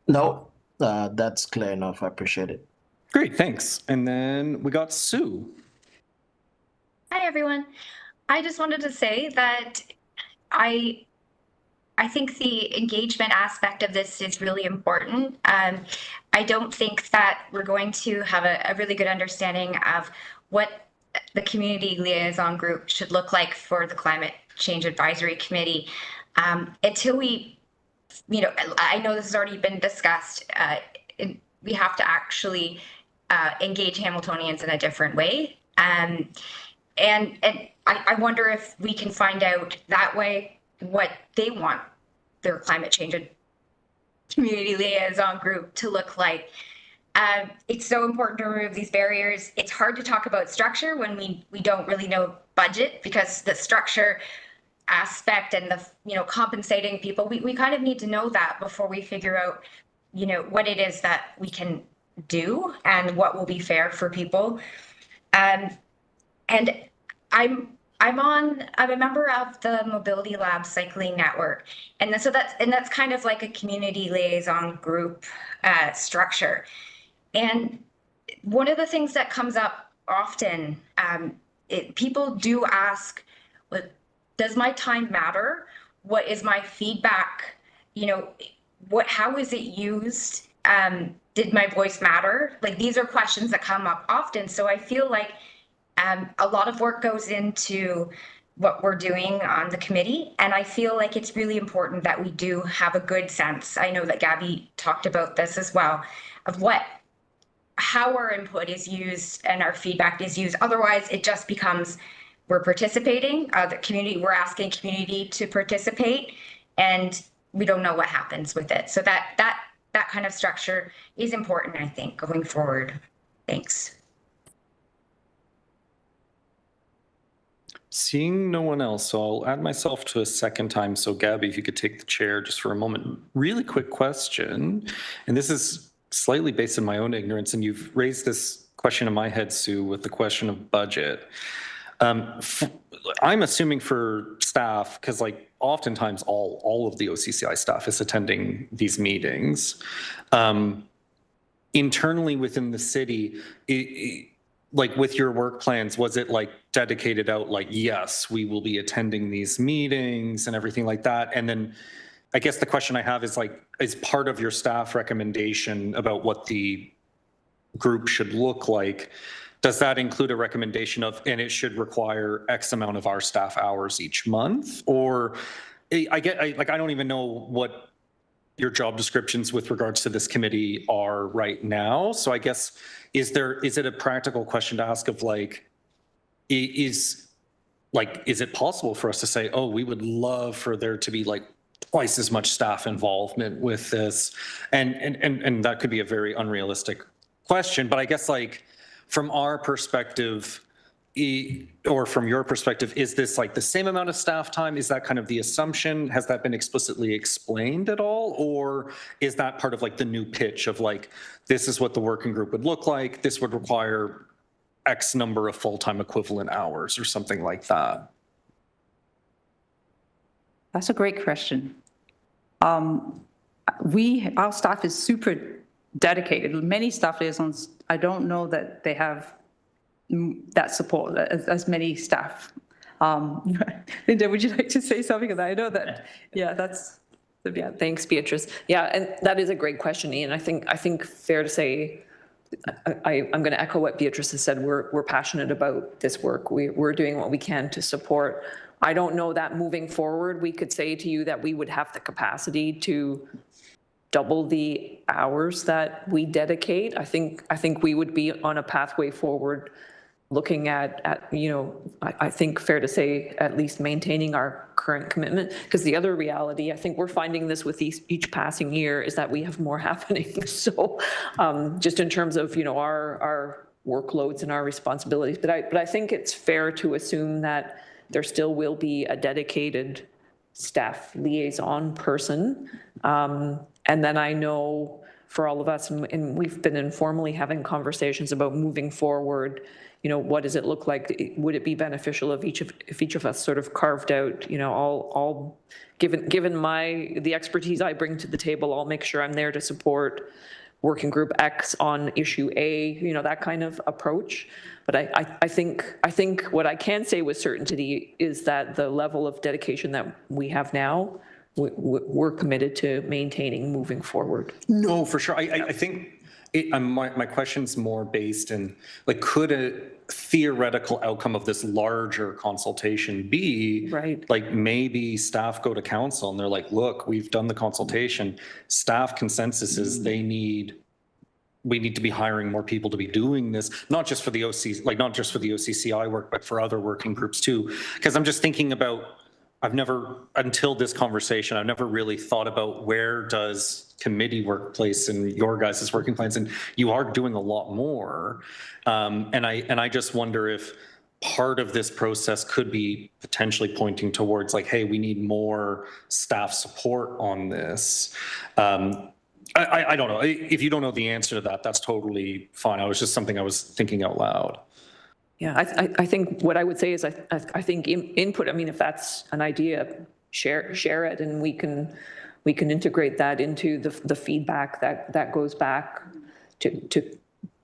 Speaker 3: No, that's clear enough. I appreciate it.
Speaker 1: Great, thanks. And then we got Sue.
Speaker 11: Hi, everyone. I just wanted to say that I think the engagement aspect of this is really important. I don't think that we're going to have a really good understanding of what the community liaison group should look like for the Climate Change Advisory Committee until we, I know this has already been discussed. We have to actually engage Hamiltonians in a different way. And I wonder if we can find out that way what they want their climate change community liaison group to look like. It's so important to remove these barriers. It's hard to talk about structure when we don't really know budget, because the structure aspect and the compensating people, we kind of need to know that before we figure out what it is that we can do and what will be fair for people. And I'm a member of the Mobility Lab Cycling Network, and so that's kind of like a community liaison group structure. And one of the things that comes up often, people do ask, does my time matter? What is my feedback? How is it used? Did my voice matter? Like, these are questions that come up often. So I feel like a lot of work goes into what we're doing on the committee, and I feel like it's really important that we do have a good sense. I know that Gabby talked about this as well, of how our input is used and our feedback is used. Otherwise, it just becomes we're participating, the community, we're asking community to participate, and we don't know what happens with it. So that kind of structure is important, I think, going forward. Thanks.
Speaker 1: Seeing no one else, so I'll add myself to a second time. So Gabby, if you could take the chair just for a moment. Really quick question, and this is slightly based on my own ignorance, and you've raised this question in my head, Sue, with the question of budget. I'm assuming for staff, because like oftentimes all of the OCCI staff is attending these meetings. Internally within the city, like with your work plans, was it like dedicated out like, yes, we will be attending these meetings and everything like that? And then I guess the question I have is like, is part of your staff recommendation about what the group should look like, does that include a recommendation of, and it should require X amount of our staff hours each month? Or I don't even know what your job descriptions with regards to this committee are right now. So I guess, is it a practical question to ask of like, is it possible for us to say, oh, we would love for there to be like twice as much staff involvement with this? And that could be a very unrealistic question, but I guess like from our perspective, or from your perspective, is this like the same amount of staff time? Is that kind of the assumption? Has that been explicitly explained at all? Or is that part of like the new pitch of like, this is what the working group would look like, this would require X number of full-time equivalent hours or something like that?
Speaker 9: That's a great question. Our staff is super dedicated. Many staff liaisons, I don't know that they have that support as many staff. Linda, would you like to say something on that? I know that, yeah, that's.
Speaker 2: Yeah, thanks, Beatrice. Yeah, and that is a great question, Ian. I think fair to say, I'm going to echo what Beatrice has said. We're passionate about this work. We're doing what we can to support. I don't know that moving forward, we could say to you that we would have the capacity to double the hours that we dedicate. I think we would be on a pathway forward looking at I think fair to say at least maintaining our current commitment, because the other reality, I think we're finding this with each passing year, is that we have more happening. So just in terms of our workloads and our responsibilities, but I think it's fair to assume that there still will be a dedicated staff liaison person. And then I know for all of us, and we've been informally having conversations about moving forward, what does it look like? Would it be beneficial if each of us sort of carved out, all given the expertise I bring to the table, I'll make sure I'm there to support working group X on issue A, you know, that kind of approach. But I think what I can say with certainty is that the level of dedication that we have now, we're committed to maintaining moving forward.
Speaker 1: No, for sure. I think my question's more based in, like, could a theoretical outcome of this larger consultation be,
Speaker 2: Right.
Speaker 1: like, maybe staff go to council and they're like, look, we've done the consultation. Staff consensus is we need to be hiring more people to be doing this, not just for the OCCI work, but for other working groups too. Because I'm just thinking about, until this conversation, I've never really thought about where does committee work place in your guys' working plans, and you are doing a lot more. And I just wonder if part of this process could be potentially pointing towards, like, hey, we need more staff support on this. I don't know. If you don't know the answer to that, that's totally fine. It was just something I was thinking out loud.
Speaker 2: Yeah, I think what I would say is I think input, I mean, if that's an idea, share it, and we can integrate that into the feedback that goes back to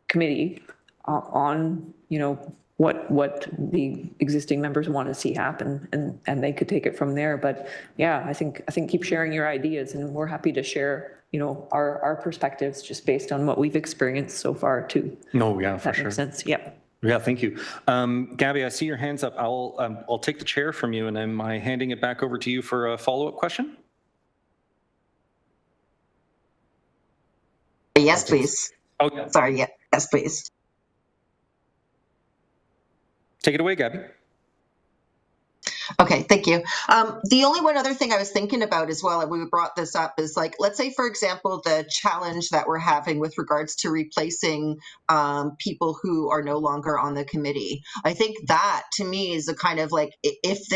Speaker 2: committee on, you know, what the existing members want to see happen, and they could take it from there. But yeah, I think keep sharing your ideas, and we're happy to share, you know, our perspectives just based on what we've experienced so far too.
Speaker 1: No, yeah, for
Speaker 2: That
Speaker 1: sure.
Speaker 2: makes sense. Yep.
Speaker 1: Yeah, thank you. Gabby, I see your hands up. I'll take the chair from you, and am I handing it back over to you for a follow-up question?
Speaker 4: Yes, please.
Speaker 1: Oh, yeah.
Speaker 4: Sorry, yes, please.
Speaker 1: Take it away, Gabby.
Speaker 4: Okay, thank you. The only one other thing I was thinking about as well, and we brought this up, is like, let's say, for example, the challenge that we're having with regards to replacing people who are no longer on the committee. I think that, to me, is a kind of like, if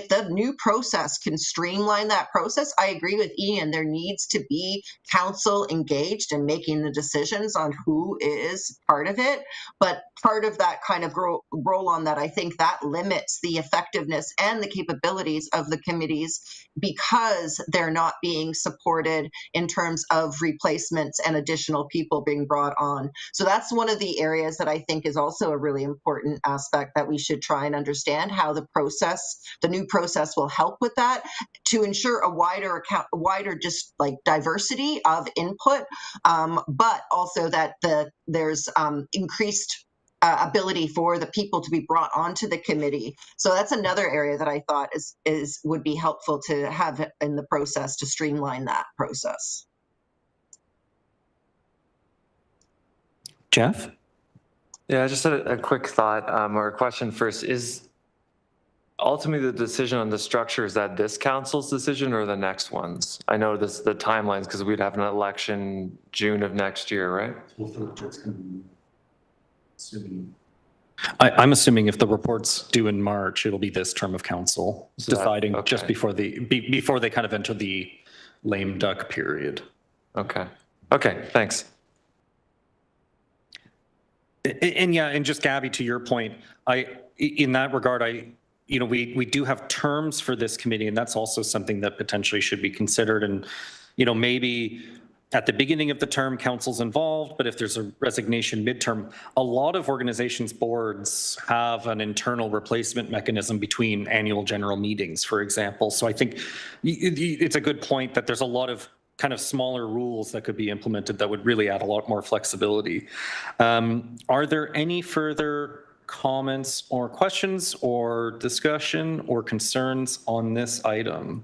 Speaker 4: the new process can streamline that process, I agree with Ian, there needs to be council engaged in making the decisions on who is part of it. But part of that kind of roll on that, I think that limits the effectiveness and the capabilities of the committees because they're not being supported in terms of replacements and additional people being brought on. So that's one of the areas that I think is also a really important aspect that we should try and understand how the new process will help with that to ensure a wider just like diversity of input, but also that there's increased ability for the people to be brought onto the committee. So that's another area that I thought would be helpful to have in the process to streamline that process.
Speaker 1: Jeff?
Speaker 10: Yeah, I just had a quick thought or a question first. Is ultimately the decision on the structure, is that this council's decision or the next one's? I know the timelines because we'd have an election June of next year, right?
Speaker 1: I'm assuming if the report's due in March, it'll be this term of council deciding
Speaker 10: okay.
Speaker 1: just before they kind of enter the lame duck period.
Speaker 10: Okay, thanks.
Speaker 1: And yeah, and just Gabby, to your point, in that regard, we do have terms for this committee, and that's also something that potentially should be considered. And, maybe at the beginning of the term, council's involved, but if there's a resignation midterm, a lot of organizations' boards have an internal replacement mechanism between annual general meetings, for example. So I think it's a good point that there's a lot of kind of smaller rules that could be implemented that would really add a lot more flexibility. Are there any further comments or questions or discussion or concerns on this item?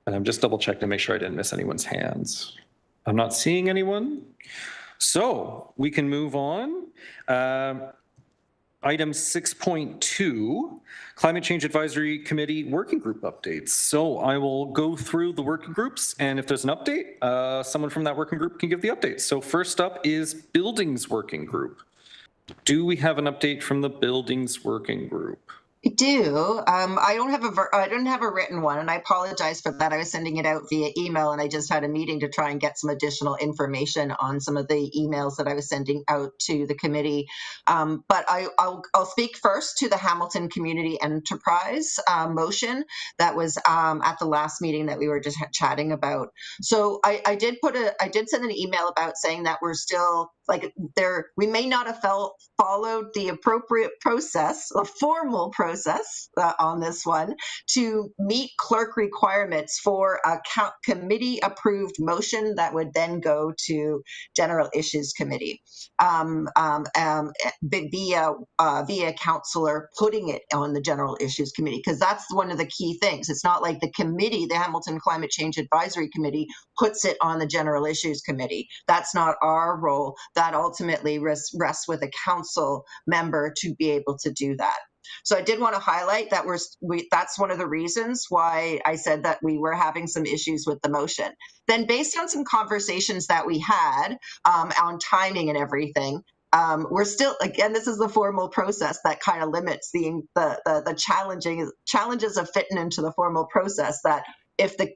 Speaker 1: And I'm just double checking to make sure I didn't miss anyone's hands. I'm not seeing anyone. So we can move on. Item 6.2, Climate Change Advisory Committee Working Group updates. So I will go through the working groups, and if there's an update, someone from that working group can give the update. So first up is Buildings Working Group. Do we have an update from the Buildings Working Group?
Speaker 4: I do. I don't have I don't have a written one, and I apologize for that. I was sending it out via email, and I just had a meeting to try and get some additional information on some of the emails that I was sending out to the committee. But I'll speak first to the Hamilton Community Enterprise motion that was at the last meeting that we were just chatting about. So I did send an email about saying that we're still we may not have followed the appropriate process, a formal process on this one to meet clerk requirements for a committee approved motion that would then go to General Issues Committee via councillor putting it on the General Issues Committee, because that's one of the key things. It's not like the committee, the Hamilton Climate Change Advisory Committee, puts it on the General Issues Committee. That's not our role. That ultimately rests with a council member to be able to do that. So I did want to highlight that that's one of the reasons why I said that we were having some issues with the motion. Then based on some conversations that we had on timing and everything, we're still, again, this is the formal process that kind of limits the challenges of fitting into the formal process, that if the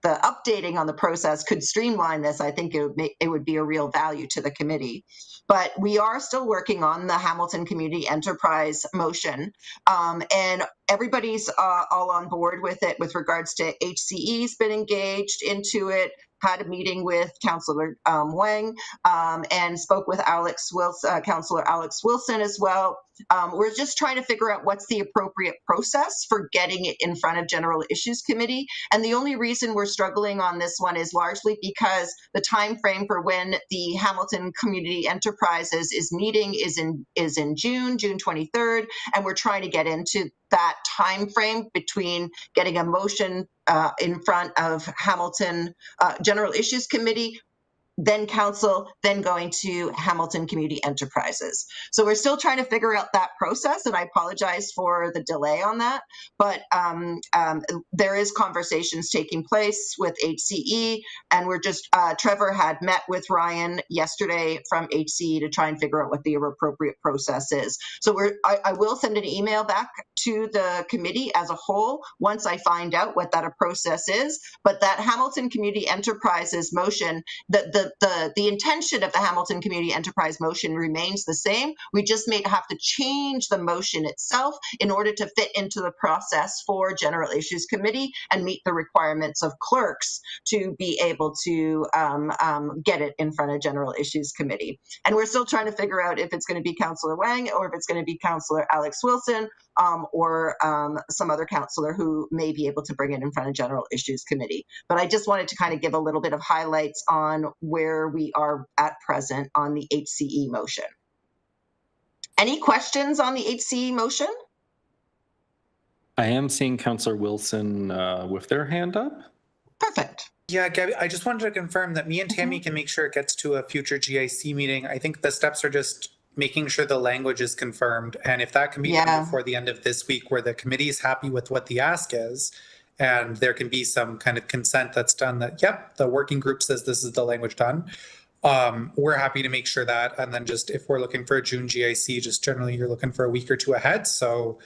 Speaker 4: updating on the process could streamline this, I think it would be a real value to the committee. But we are still working on the Hamilton Community Enterprise motion, and everybody's all on board with it with regards to HCE's been engaged into it, had a meeting with Councillor Wang, and spoke with Councillor Alex Wilson as well. We're just trying to figure out what's the appropriate process for getting it in front of General Issues Committee. And the only reason we're struggling on this one is largely because the time frame for when the Hamilton Community Enterprises is meeting is in June 23rd, and we're trying to get into that time frame between getting a motion in front of Hamilton General Issues Committee, then council, then going to Hamilton Community Enterprises. So we're still trying to figure out that process, and I apologize for the delay on that, but there is conversations taking place with HCE, and we're just, Trevor had met with Ryan yesterday from HCE to try and figure out what the appropriate process is. So I will send an email back to the committee as a whole once I find out what that process is, but that Hamilton Community Enterprises motion, the intention of the Hamilton Community Enterprise motion remains the same. We just may have to change the motion itself in order to fit into the process for General Issues Committee and meet the requirements of clerks to be able to get it in front of General Issues Committee. And we're still trying to figure out if it's going to be Councillor Wang or if it's going to be Councillor Alex Wilson or some other councillor who may be able to bring it in front of General Issues Committee. But I just wanted to kind of give a little bit of highlights on where we are at present on the HCE motion. Any questions on the HCE motion?
Speaker 1: I am seeing Councillor Wilson with their hand up.
Speaker 4: Perfect.
Speaker 12: Yeah, Gabby, I just wanted to confirm that me and Tammy can make sure it gets to a future GIC meeting. I think the steps are just making sure the language is confirmed. And if that can be done before the end of this week, where the committee is happy with what the ask is, and there can be some kind of consent that's done that, yep, the working group says this is the language done. We're happy to make sure that. And then just if we're looking for a June GIC, just generally you're looking for a week or two ahead. So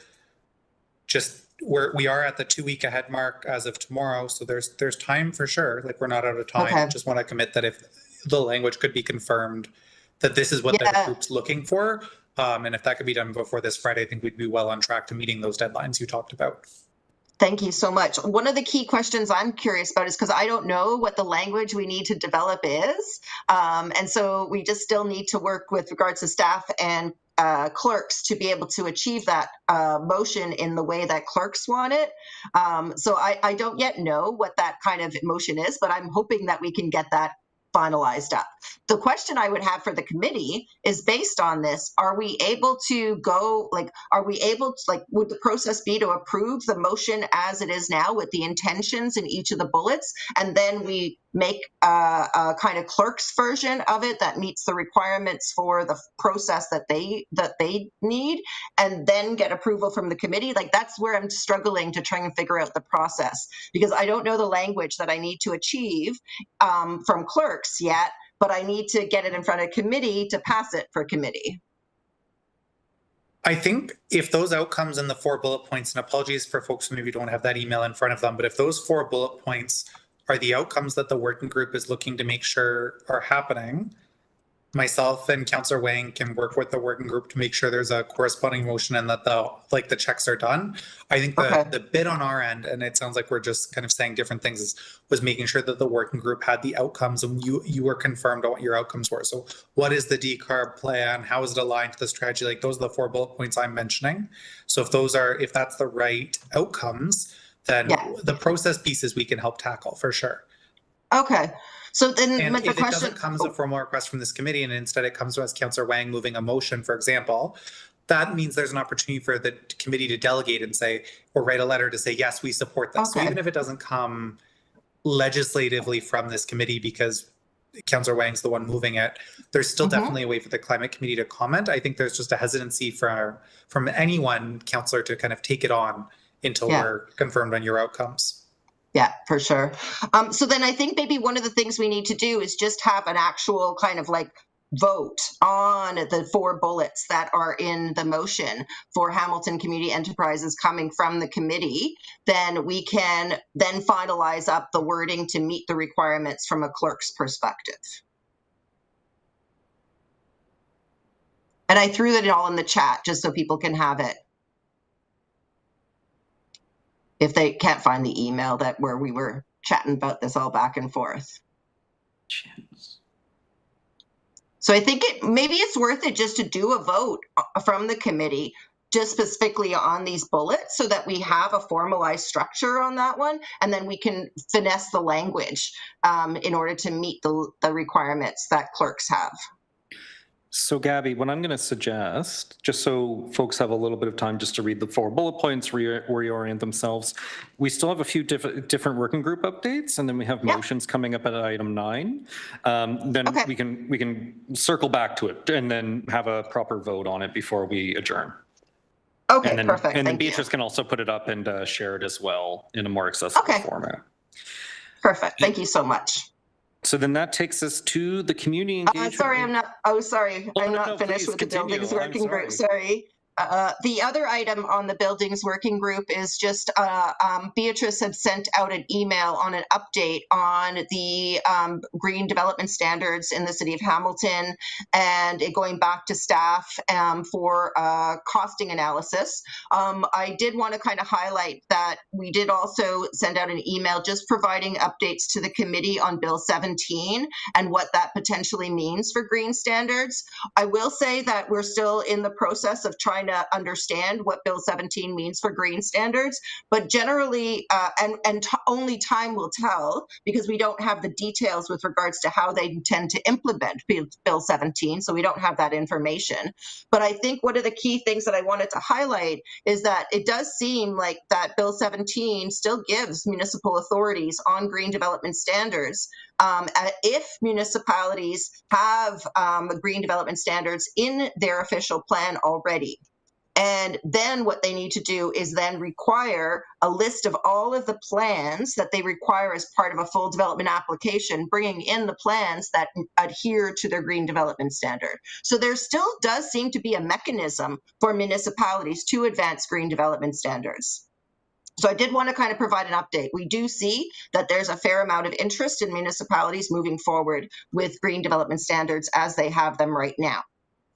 Speaker 12: just we are at the 2 week ahead mark as of tomorrow. So there's time for sure. Like, we're not out of time.
Speaker 4: Okay.
Speaker 12: Just want to commit that if the language could be confirmed, that this is what the group's looking for. And if that could be done before this Friday, I think we'd be well on track to meeting those deadlines you talked about.
Speaker 4: Thank you so much. One of the key questions I'm curious about is because I don't know what the language we need to develop is. And so we just still need to work with regards to staff and clerks to be able to achieve that motion in the way that clerks want it. So I don't yet know what that kind of motion is, but I'm hoping that we can get that finalized up. The question I would have for the committee is, based on this, are we able to go, would the process be to approve the motion as it is now with the intentions in each of the bullets, and then we make a kind of clerk's version of it that meets the requirements for the process that they need, and then get approval from the committee? Like, that's where I'm struggling to try and figure out the process, because I don't know the language that I need to achieve from clerks yet, but I need to get it in front of committee to pass it for committee.
Speaker 12: I think if those outcomes and the 4 bullet points, and apologies for folks who maybe don't have that email in front of them, but if those 4 bullet points are the outcomes that the working group is looking to make sure are happening, myself and Councillor Wang can work with the working group to make sure there's a corresponding motion and that the checks are done. I think the bit on our end, and it sounds like we're just kind of saying different things, was making sure that the working group had the outcomes and you were confirmed on what your outcomes were. So what is the decarb plan? How is it aligned to the strategy? Like those are the 4 bullet points I'm mentioning. So if that's the right outcomes, then the process pieces we can help tackle for sure.
Speaker 4: Okay. So then
Speaker 12: and
Speaker 4: the
Speaker 12: if
Speaker 4: question,
Speaker 12: it doesn't come as a formal request from this committee and instead it comes to us, Councillor Wang moving a motion, for example, that means there's an opportunity for the committee to delegate and say, or write a letter to say, yes, we support this. So even if it doesn't come legislatively from this committee because Councillor Wang's the one moving it, there's still definitely a way for the climate committee to comment. I think there's just a hesitancy from anyone, councillor, to kind of take it on until we're confirmed on your outcomes.
Speaker 4: Yeah, for sure. So then I think maybe one of the things we need to do is just have an actual kind of like vote on the 4 bullets that are in the motion for Hamilton Community Enterprises coming from the committee. Then we can then finalize up the wording to meet the requirements from a clerk's perspective. And I threw it all in the chat just so people can have it, if they can't find the email where we were chatting about this all back and forth. So I think maybe it's worth it just to do a vote from the committee just specifically on these bullets so that we have a formalized structure on that one, and then we can finesse the language in order to meet the requirements that clerks have.
Speaker 1: So Gabby, what I'm going to suggest, just so folks have a little bit of time just to read the 4 bullet points, reorient themselves, we still have a few different working group updates, and then we have motions coming up at item 9. Then we can circle back to it and then have a proper vote on it before we adjourn.
Speaker 4: Okay, perfect.
Speaker 1: And then Beatrice can also put it up and share it as well in a more accessible format.
Speaker 4: Perfect. Thank you so much.
Speaker 1: So then that takes us to the community engagement.
Speaker 4: Sorry, I'm not finished with the buildings working group. Sorry. The other item on the buildings working group is just Beatrice had sent out an email on an update on the green development standards in the city of Hamilton, and it going back to staff for costing analysis. I did want to kind of highlight that we did also send out an email just providing updates to the committee on Bill 17 and what that potentially means for green standards. I will say that we're still in the process of trying to understand what Bill 17 means for green standards, but generally, only time will tell because we don't have the details with regards to how they intend to implement Bill 17, so we don't have that information. But I think one of the key things that I wanted to highlight is that it does seem like that Bill 17 still gives municipal authorities on green development standards if municipalities have green development standards in their official plan already. And then what they need to do is then require a list of all of the plans that they require as part of a full development application, bringing in the plans that adhere to their green development standard. So there still does seem to be a mechanism for municipalities to advance green development standards. So I did want to kind of provide an update. We do see that there's a fair amount of interest in municipalities moving forward with green development standards as they have them right now.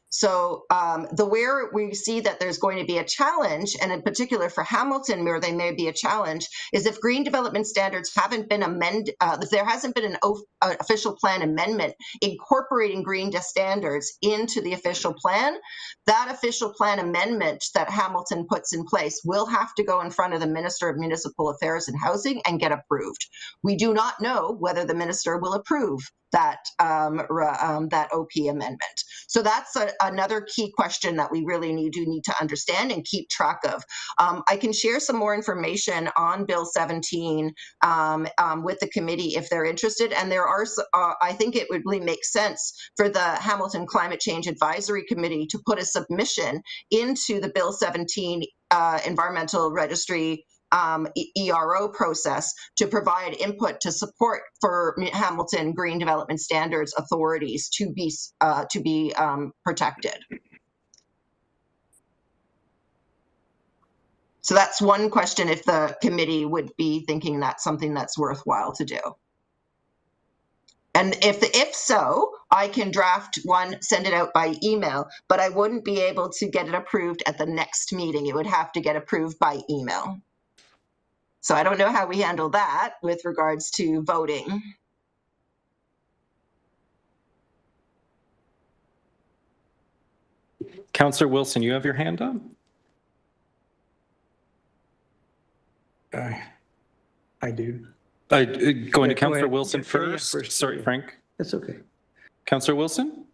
Speaker 4: So where we see that there's going to be a challenge, and in particular for Hamilton, where they may be a challenge, is if green development standards haven't been amended, if there hasn't been an official plan amendment incorporating green standards into the official plan, that official plan amendment that Hamilton puts in place will have to go in front of the Minister of Municipal Affairs and Housing and get approved. We do not know whether the minister will approve that OP amendment. So that's another key question that we really need to understand and keep track of. I can share some more information on Bill 17 with the committee if they're interested. And there are, I think it would really make sense for the Hamilton Climate Change Advisory Committee to put a submission into the Bill 17 Environmental Registry ERO process to provide input to support for Hamilton Green Development Standards authorities to be protected. So that's one question if the committee would be thinking that's something that's worthwhile to do. And if so, I can draft one, send it out by email, but I wouldn't be able to get it approved at the next meeting. It would have to get approved by email. So I don't know how we handle that with regards to voting.
Speaker 1: Councillor Wilson, you have your hand up?
Speaker 5: I do.
Speaker 1: Going to Councillor
Speaker 5: ahead.
Speaker 1: Wilson
Speaker 5: Yeah, yeah,
Speaker 1: first.
Speaker 5: first,
Speaker 1: Sorry,
Speaker 5: yeah.
Speaker 1: Frank.
Speaker 5: That's okay.
Speaker 1: Councillor Wilson?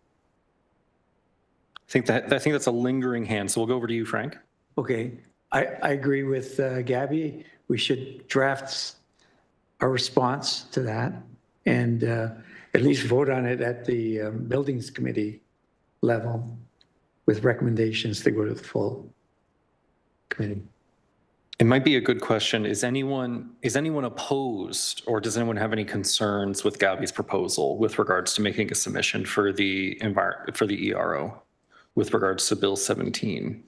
Speaker 1: I think that's a lingering hand, so we'll go over to you, Frank.
Speaker 5: Okay, I agree with Gabby. We should draft a response to that and at least vote on it at the Buildings Committee level with recommendations to go to the full committee.
Speaker 1: It might be a good question. Is anyone opposed, or does anyone have any concerns with Gabby's proposal with regards to making a submission for the ERO with regards to Bill 17?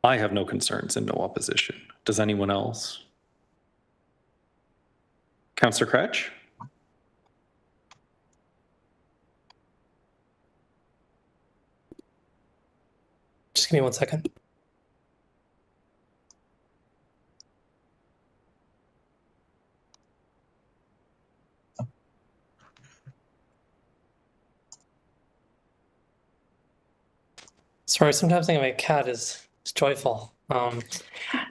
Speaker 1: I have no concerns and no opposition. Does anyone else? Councillor Kretsch?
Speaker 13: Just give me 1 second. Sorry, sometimes thinking my cat is joyful.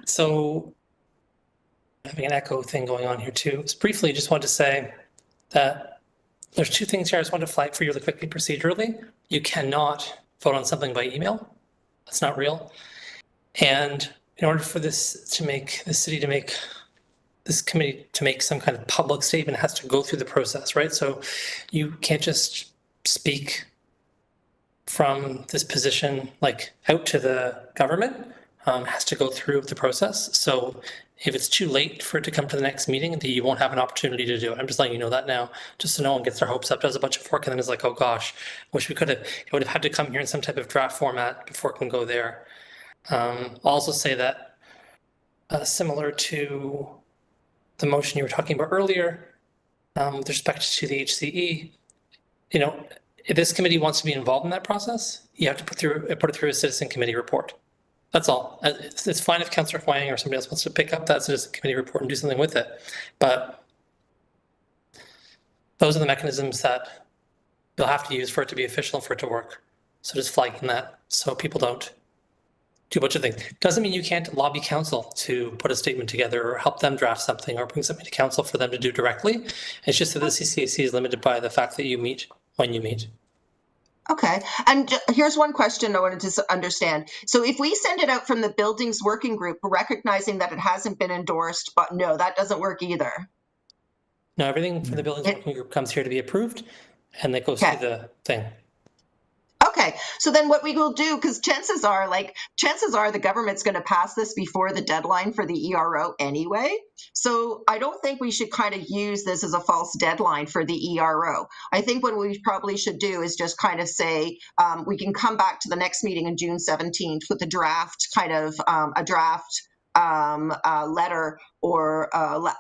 Speaker 13: So having an echo thing going on here too. Just briefly, just wanted to say that there's two things here I just wanted to flag for you really quickly procedurally. You cannot vote on something by email. That's not real. And in order for this committee to make some kind of public statement, it has to go through the process, right? So you can't just speak from this position like out to the government. Has to go through the process. So if it's too late for it to come to the next meeting, then you won't have an opportunity to do it. I'm just letting you know that now, just so no one gets their hopes up, does a bunch of work, and then is like, oh gosh, wish we could have, it would have had to come here in some type of draft format before it can go there. I'll also say that similar to the motion you were talking about earlier, with respect to the HCE, you know, if this committee wants to be involved in that process, you have to put it through a citizen committee report. That's all. It's fine if Councillor Huang or somebody else wants to pick up that citizen committee report and do something with it. But those are the mechanisms that you'll have to use for it to be official and for it to work. So just flagging that so people don't do a bunch of things. Doesn't mean you can't lobby council to put a statement together or help them draft something or bring something to council for them to do directly. It's just that the CCAC is limited by the fact that you meet when you meet.
Speaker 4: Okay, and here's one question I wanted to understand. So if we send it out from the buildings working group, recognizing that it hasn't been endorsed, but no, that doesn't work either.
Speaker 13: No, everything from the buildings working group comes here to be approved, and that goes through the thing.
Speaker 4: Okay, so then what we will do, because chances are the government's going to pass this before the deadline for the ERO anyway. So I don't think we should kind of use this as a false deadline for the ERO. I think what we probably should do is just kind of say we can come back to the next meeting on June 17th with a draft letter or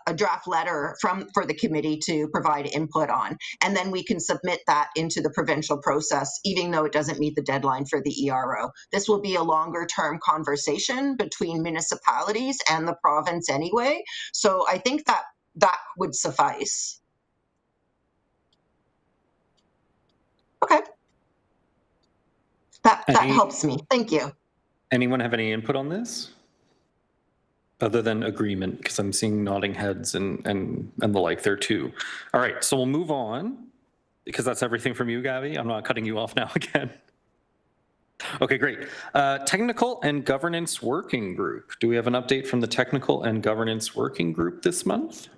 Speaker 4: a draft letter for the committee to provide input on, and then we can submit that into the provincial process, even though it doesn't meet the deadline for the ERO. This will be a longer term conversation between municipalities and the province anyway, so I think that would suffice. Okay, that helps me. Thank you.
Speaker 1: Anyone have any input on this? Other than agreement, because I'm seeing nodding heads and the like there too. All right, so we'll move on, because that's everything from you, Gabby. I'm not cutting you off now again. Okay, great. Technical and Governance Working Group. Do we have an update from the Technical and Governance Working Group this month?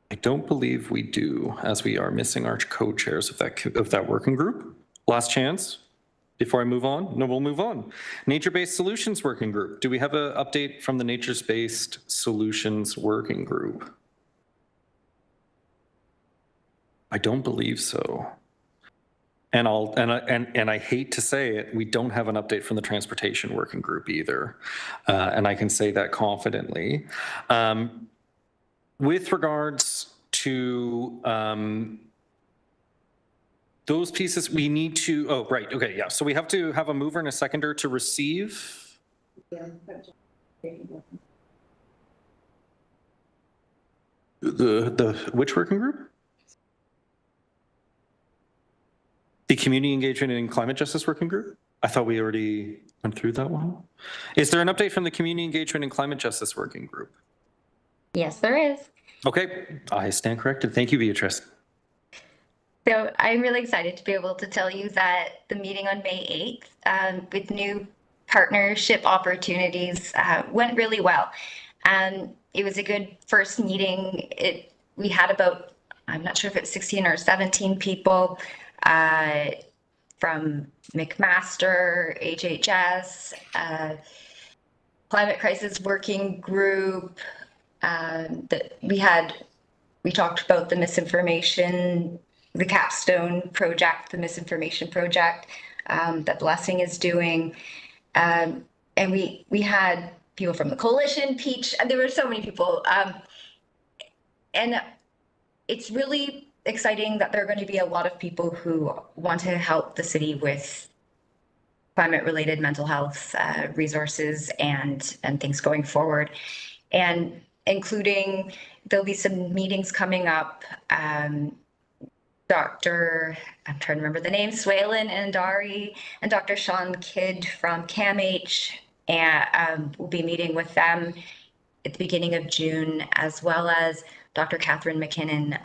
Speaker 1: I don't believe we do, as we are missing our co-chairs of that working group. Last chance. Before I move on? No, we'll move on. Nature-Based Solutions Working Group. Do we have an update from the Nature-Based Solutions Working Group? I don't believe so. And I hate to say it, we don't have an update from the transportation working group either. And I can say that confidently. With regards to those pieces, we need to, oh, right, okay, yeah. So we have to have a mover and a seconder to receive. The which working group? The Community Engagement and Climate Justice Working Group? I thought we already went through that one. Is there an update from the Community Engagement and Climate Justice Working Group?
Speaker 11: Yes, there is.
Speaker 1: Okay, I stand corrected. Thank you, Beatrice.
Speaker 11: So I'm really excited to be able to tell you that the meeting on May 8th with new partnership opportunities went really well. It was a good first meeting. We had about, I'm not sure if it's 16 or 17 people from McMaster, HHS, Climate Crisis Working Group. We talked about the misinformation, the Capstone project, the misinformation project that Blessing is doing. And we had people from the coalition, Peach, there were so many people. And it's really exciting that there are going to be a lot of people who want to help the city with climate-related mental health resources and things going forward. And including, there'll be some meetings coming up. Dr. I'm trying to remember the name, Swalen Andari and Dr. Sean Kidd from CAMH, and we'll be meeting with them at the beginning of June, as well as Dr. Catherine McKinnon,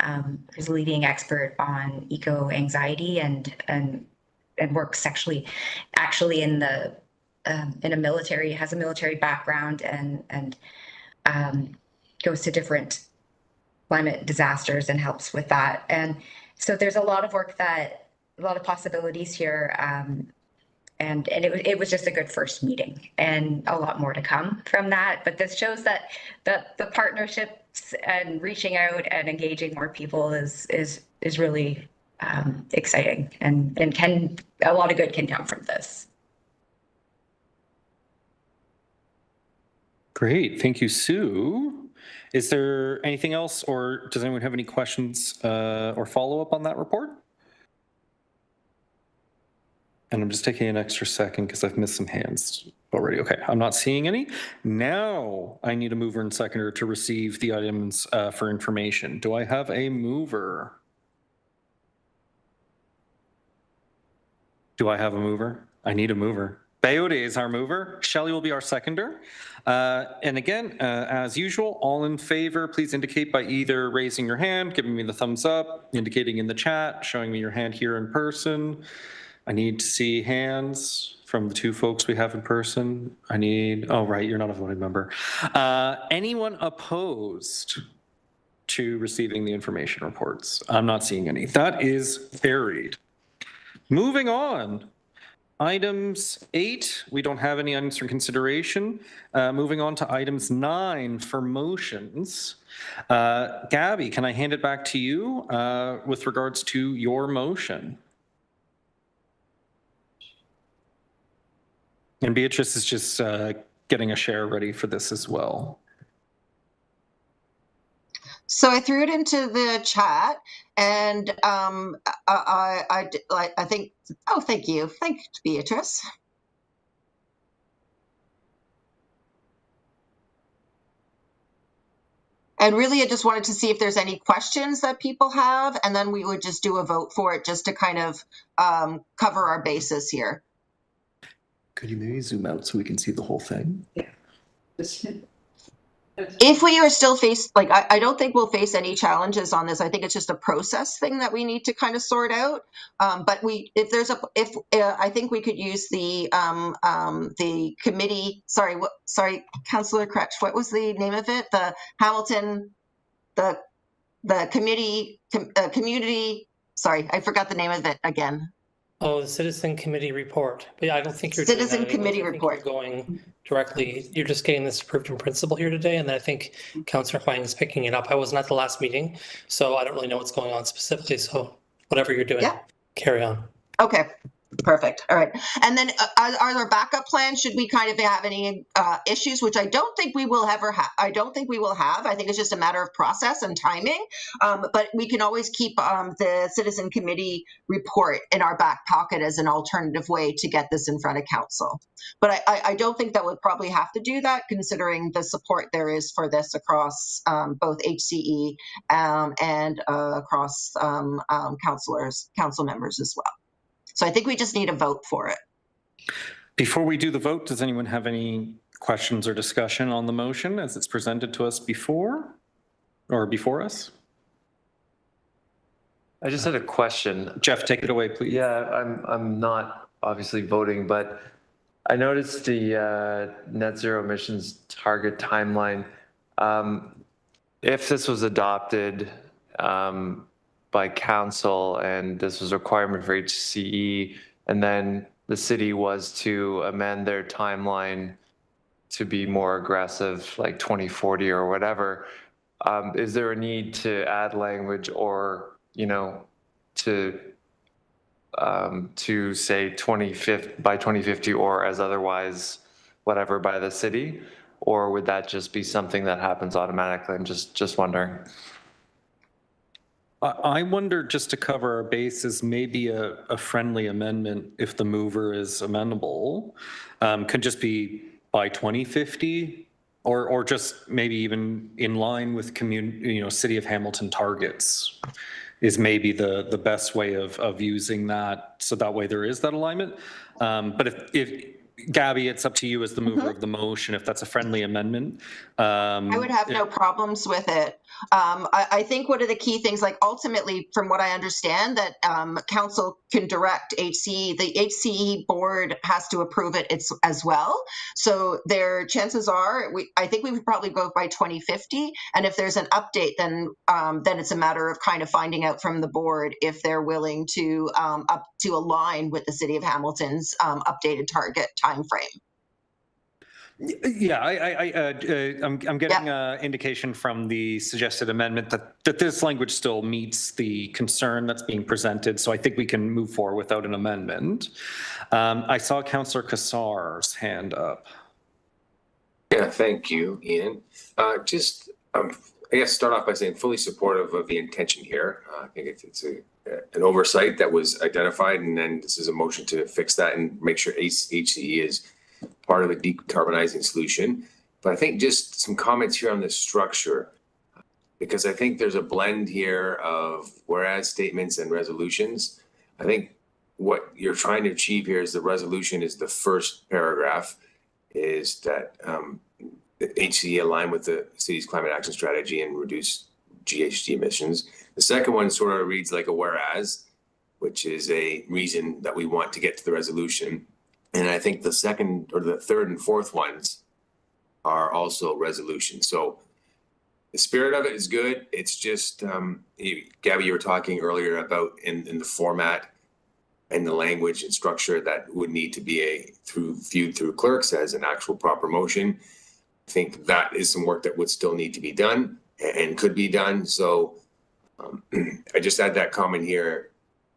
Speaker 11: who's a leading expert on eco-anxiety and works actually in a military, has a military background and goes to different climate disasters and helps with that. And so there's a lot of work a lot of possibilities here. And it was just a good first meeting, and a lot more to come from that. But this shows that the partnerships and reaching out and engaging more people is really exciting, and a lot of good can come from this.
Speaker 1: Great, thank you, Sue. Is there anything else, or does anyone have any questions or follow-up on that report? And I'm just taking an extra second because I've missed some hands already. Okay, I'm not seeing any. Now I need a mover and seconder to receive the items for information. Do I have a mover? Do I have a mover? I need a mover. Bayode is our mover. Shelley will be our seconder. And again, as usual, all in favor, please indicate by either raising your hand, giving me the thumbs up, indicating in the chat, showing me your hand here in person. I need to see hands from the two folks we have in person. Oh, right, you're not a voting member. Anyone opposed to receiving the information reports? I'm not seeing any. That is carried. Moving on. Items 8, we don't have any items for consideration. Moving on to items 9 for motions. Gabby, can I hand it back to you with regards to your motion? And Beatrice is just getting a share ready for this as well.
Speaker 4: So I threw it into the chat, and I think, oh, thank you. Thanks, Beatrice. And really, I just wanted to see if there's any questions that people have, and then we would just do a vote for it just to kind of cover our bases here.
Speaker 1: Could you maybe zoom out so we can see the whole thing?
Speaker 9: Yeah.
Speaker 4: If we are still I don't think we'll face any challenges on this. I think it's just a process thing that we need to kind of sort out. But I think we could use the committee. Sorry, Councillor Kretsch, what was the name of it? The Hamilton, the committee, community. Sorry, I forgot the name of it again.
Speaker 13: Oh, the Citizen Committee report. But yeah, I don't think you're
Speaker 4: Citizen Committee report.
Speaker 13: You're going directly. You're just getting this approved in principle here today, and then I think Councillor Huang is picking it up. I wasn't at the last meeting, so I don't really know what's going on specifically. So whatever you're doing, carry on.
Speaker 4: Okay, perfect. All right. And then are there backup plans? Should we kind of have any issues, which I don't think we will ever have. I don't think we will have. I think it's just a matter of process and timing. But we can always keep the citizen committee report in our back pocket as an alternative way to get this in front of council. But I don't think that we'll probably have to do that, considering the support there is for this across both HCE and across council members as well. So I think we just need a vote for it.
Speaker 1: Before we do the vote, does anyone have any questions or discussion on the motion as it's presented to us before us?
Speaker 10: I just had a question.
Speaker 1: Jeff, take it away, please.
Speaker 10: Yeah, I'm not obviously voting, but I noticed the net zero emissions target timeline. If this was adopted by council and this was a requirement for HCE, and then the city was to amend their timeline to be more aggressive, like 2040 or whatever, is there a need to add language or, you know, to say 2050 or as otherwise whatever by the city? Or would that just be something that happens automatically? I'm just wondering.
Speaker 1: I wonder, just to cover our bases, maybe a friendly amendment, if the mover is amenable, could just be by 2050, or just maybe even in line with City of Hamilton targets is maybe the best way of using that. So that way there is that alignment. But if Gabby, it's up to you as the mover of the motion, if that's a friendly amendment.
Speaker 4: I would have no problems with it. I think one of the key things, like ultimately, from what I understand, that council can direct HCE. The HCE board has to approve it as well. So their chances are, I think we would probably go by 2050. And if there's an update, then it's a matter of kind of finding out from the board if they're willing to align with the City of Hamilton's updated target timeframe.
Speaker 1: Yeah, I'm getting indication from the suggested amendment that this language still meets the concern that's being presented. So I think we can move forward without an amendment. I saw Councillor Cassar's hand up.
Speaker 8: Yeah, thank you, Ian. I guess start off by saying fully supportive of the intention here. I think it's an oversight that was identified, and then this is a motion to fix that and make sure HCE is part of a decarbonizing solution. But I think just some comments here on the structure, because I think there's a blend here of whereas statements and resolutions. I think what you're trying to achieve here is the resolution is the first paragraph, is that HCE align with the city's climate action strategy and reduce GHG emissions. The second one sort of reads like a whereas, which is a reason that we want to get to the resolution. And I think the second or the third and fourth ones are also resolutions. So the spirit of it is good. It's just, Gabby, you were talking earlier about in the format and the language and structure that would need to be viewed through clerks as an actual proper motion. I think that is some work that would still need to be done and could be done. So I just add that comment here.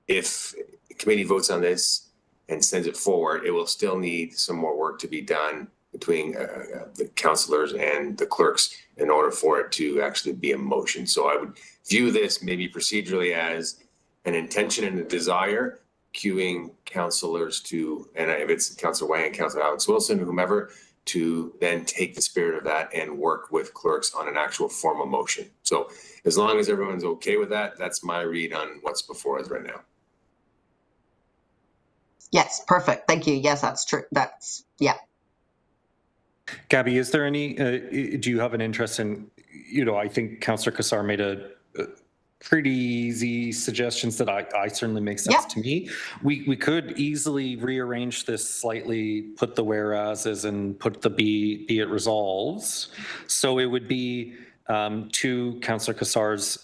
Speaker 8: If the committee votes on this and sends it forward, it will still need some more work to be done between the councillors and the clerks in order for it to actually be a motion. So I would view this maybe procedurally as an intention and a desire, cueing councillors to, and if it's Councillor Wang and Councillor Alex Wilson, whomever, to then take the spirit of that and work with clerks on an actual formal motion. So as long as everyone's okay with that, that's my read on what's before us right now.
Speaker 4: Yes, perfect. Thank you. Yes, that's true. Yeah.
Speaker 1: Gabby, is there any, do you have an interest in, I think Councillor Cassar made a pretty easy suggestions that I certainly make sense to me. We could easily rearrange this slightly, put the whereases and put the be it resolves. So it would be to Councillor Cassar's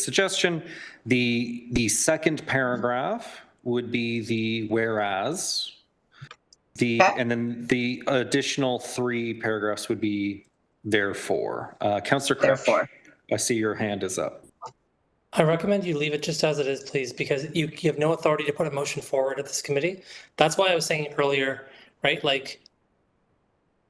Speaker 1: suggestion, the second paragraph would be the whereas, and then the additional 3 paragraphs would be therefore. Councillor Crutch, I see your hand is up.
Speaker 13: I recommend you leave it just as it is, please, because you have no authority to put a motion forward at this committee. That's why I was saying earlier, right? Like,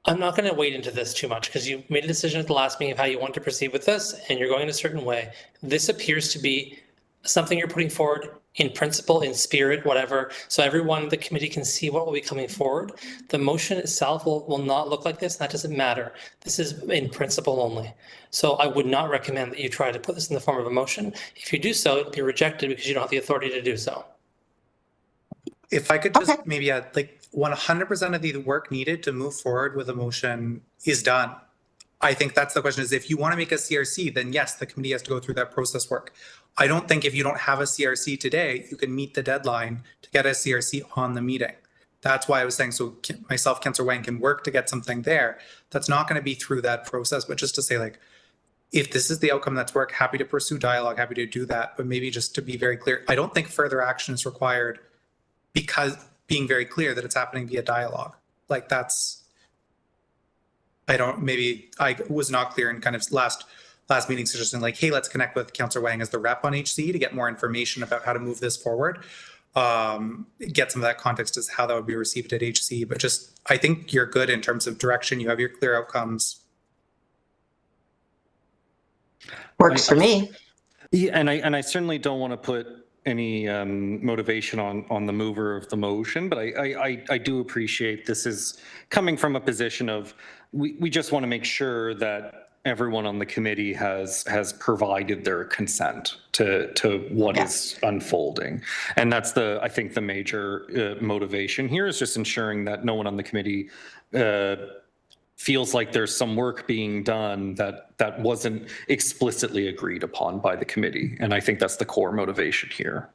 Speaker 13: I'm not going to wade into this too much because you made a decision at the last meeting of how you want to proceed with this, and you're going in a certain way. This appears to be something you're putting forward in principle, in spirit, whatever, so everyone in the committee can see what will be coming forward. The motion itself will not look like this, and that doesn't matter. This is in principle only. So I would not recommend that you try to put this in the form of a motion. If you do so, it'll be rejected because you don't have the authority to do so.
Speaker 12: If I could just maybe add, like 100% of the work needed to move forward with a motion is done. I think that's the question, is if you want to make a CRC, then yes, the committee has to go through that process work. I don't think if you don't have a CRC today, you can meet the deadline to get a CRC on the meeting. That's why I was saying, so myself, Councillor Wang can work to get something there. That's not going to be through that process, but just to say, like, if this is the outcome that's work, happy to pursue dialogue, happy to do that. But maybe just to be very clear, I don't think further action is required because being very clear that it's happening via dialogue. Like that's, maybe I was not clear in kind of last meeting suggesting like, hey, let's connect with Councillor Wang as the rep on HC to get more information about how to move this forward. Get some of that context as how that would be received at HC, but just, I think you're good in terms of direction. You have your clear outcomes.
Speaker 4: Works for me.
Speaker 1: Yeah, and I certainly don't want to put any motivation on the mover of the motion, but I do appreciate this is coming from a position of we just want to make sure that everyone on the committee has provided their consent to what is unfolding, and that's I think the major motivation here is just ensuring that no one on the committee feels like there's some work being done that wasn't explicitly agreed upon by the committee. And I think that's the core motivation here.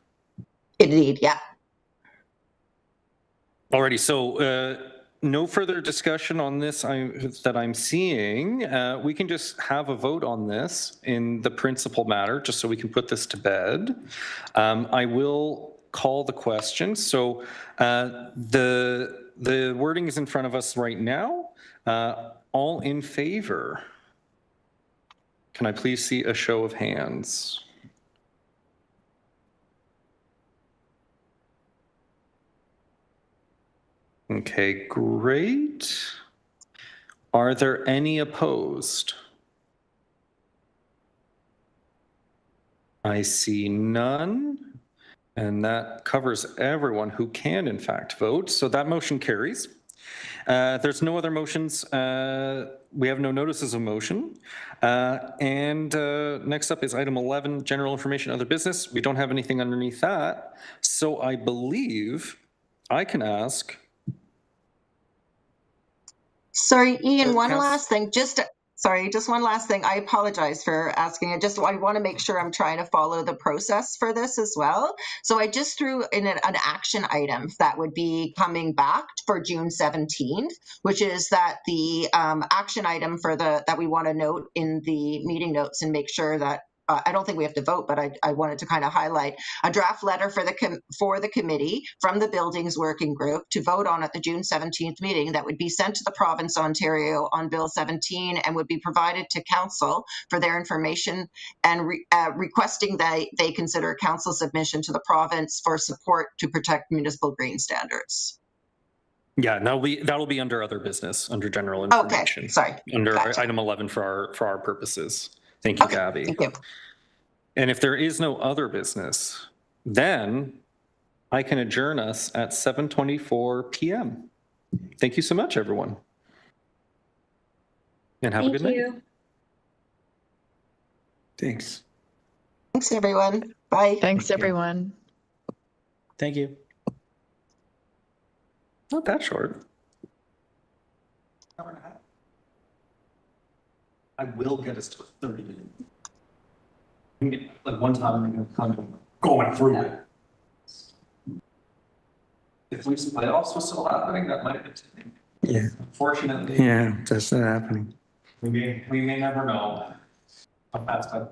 Speaker 4: Indeed, yeah.
Speaker 1: Alrighty, so no further discussion on this that I'm seeing. We can just have a vote on this in the principal matter, just so we can put this to bed. I will call the question. So the wording is in front of us right now. All in favor? Can I please see a show of hands? Okay, great. Are there any opposed? I see none. And that covers everyone who can, in fact, vote. So that motion carries. There's no other motions. We have no notices of motion. And next up is item 11, general information, other business. We don't have anything underneath that. So I believe I can ask.
Speaker 4: Sorry, Ian, one last thing. Just one last thing. I apologize for asking it. I want to make sure I'm trying to follow the process for this as well. So I just threw in an action item that would be coming back for June 17th, which is that the action item for that we want to note in the meeting notes and make sure that I don't think we have to vote, but I wanted to kind of highlight a draft letter for the committee from the Buildings Working Group to vote on at the June 17th meeting that would be sent to the province of Ontario on Bill 17 and would be provided to council for their information and requesting that they consider council submission to the province for support to protect municipal green standards.
Speaker 1: Yeah, that'll be under other business, under general information.
Speaker 4: Okay, sorry.
Speaker 1: Under
Speaker 4: Gotcha.
Speaker 1: item 11 for our purposes. Thank you,
Speaker 4: Okay,
Speaker 1: Gabby.
Speaker 4: thank you.
Speaker 1: And if there is no other business, then I can adjourn us at 7:24 p.m. Thank you so much, everyone. And have a good night.
Speaker 5: Thanks.
Speaker 4: Thanks, everyone. Bye.
Speaker 2: Thanks, everyone.
Speaker 7: Thank you.
Speaker 1: Not that short. I will get us to 30 minutes. Like one time I'm kind of going through it. If Lucy playoffs was still happening, that might have been.
Speaker 5: Yeah.
Speaker 1: Unfortunately.
Speaker 5: Yeah, that's not happening.
Speaker 1: We may never know how fast I.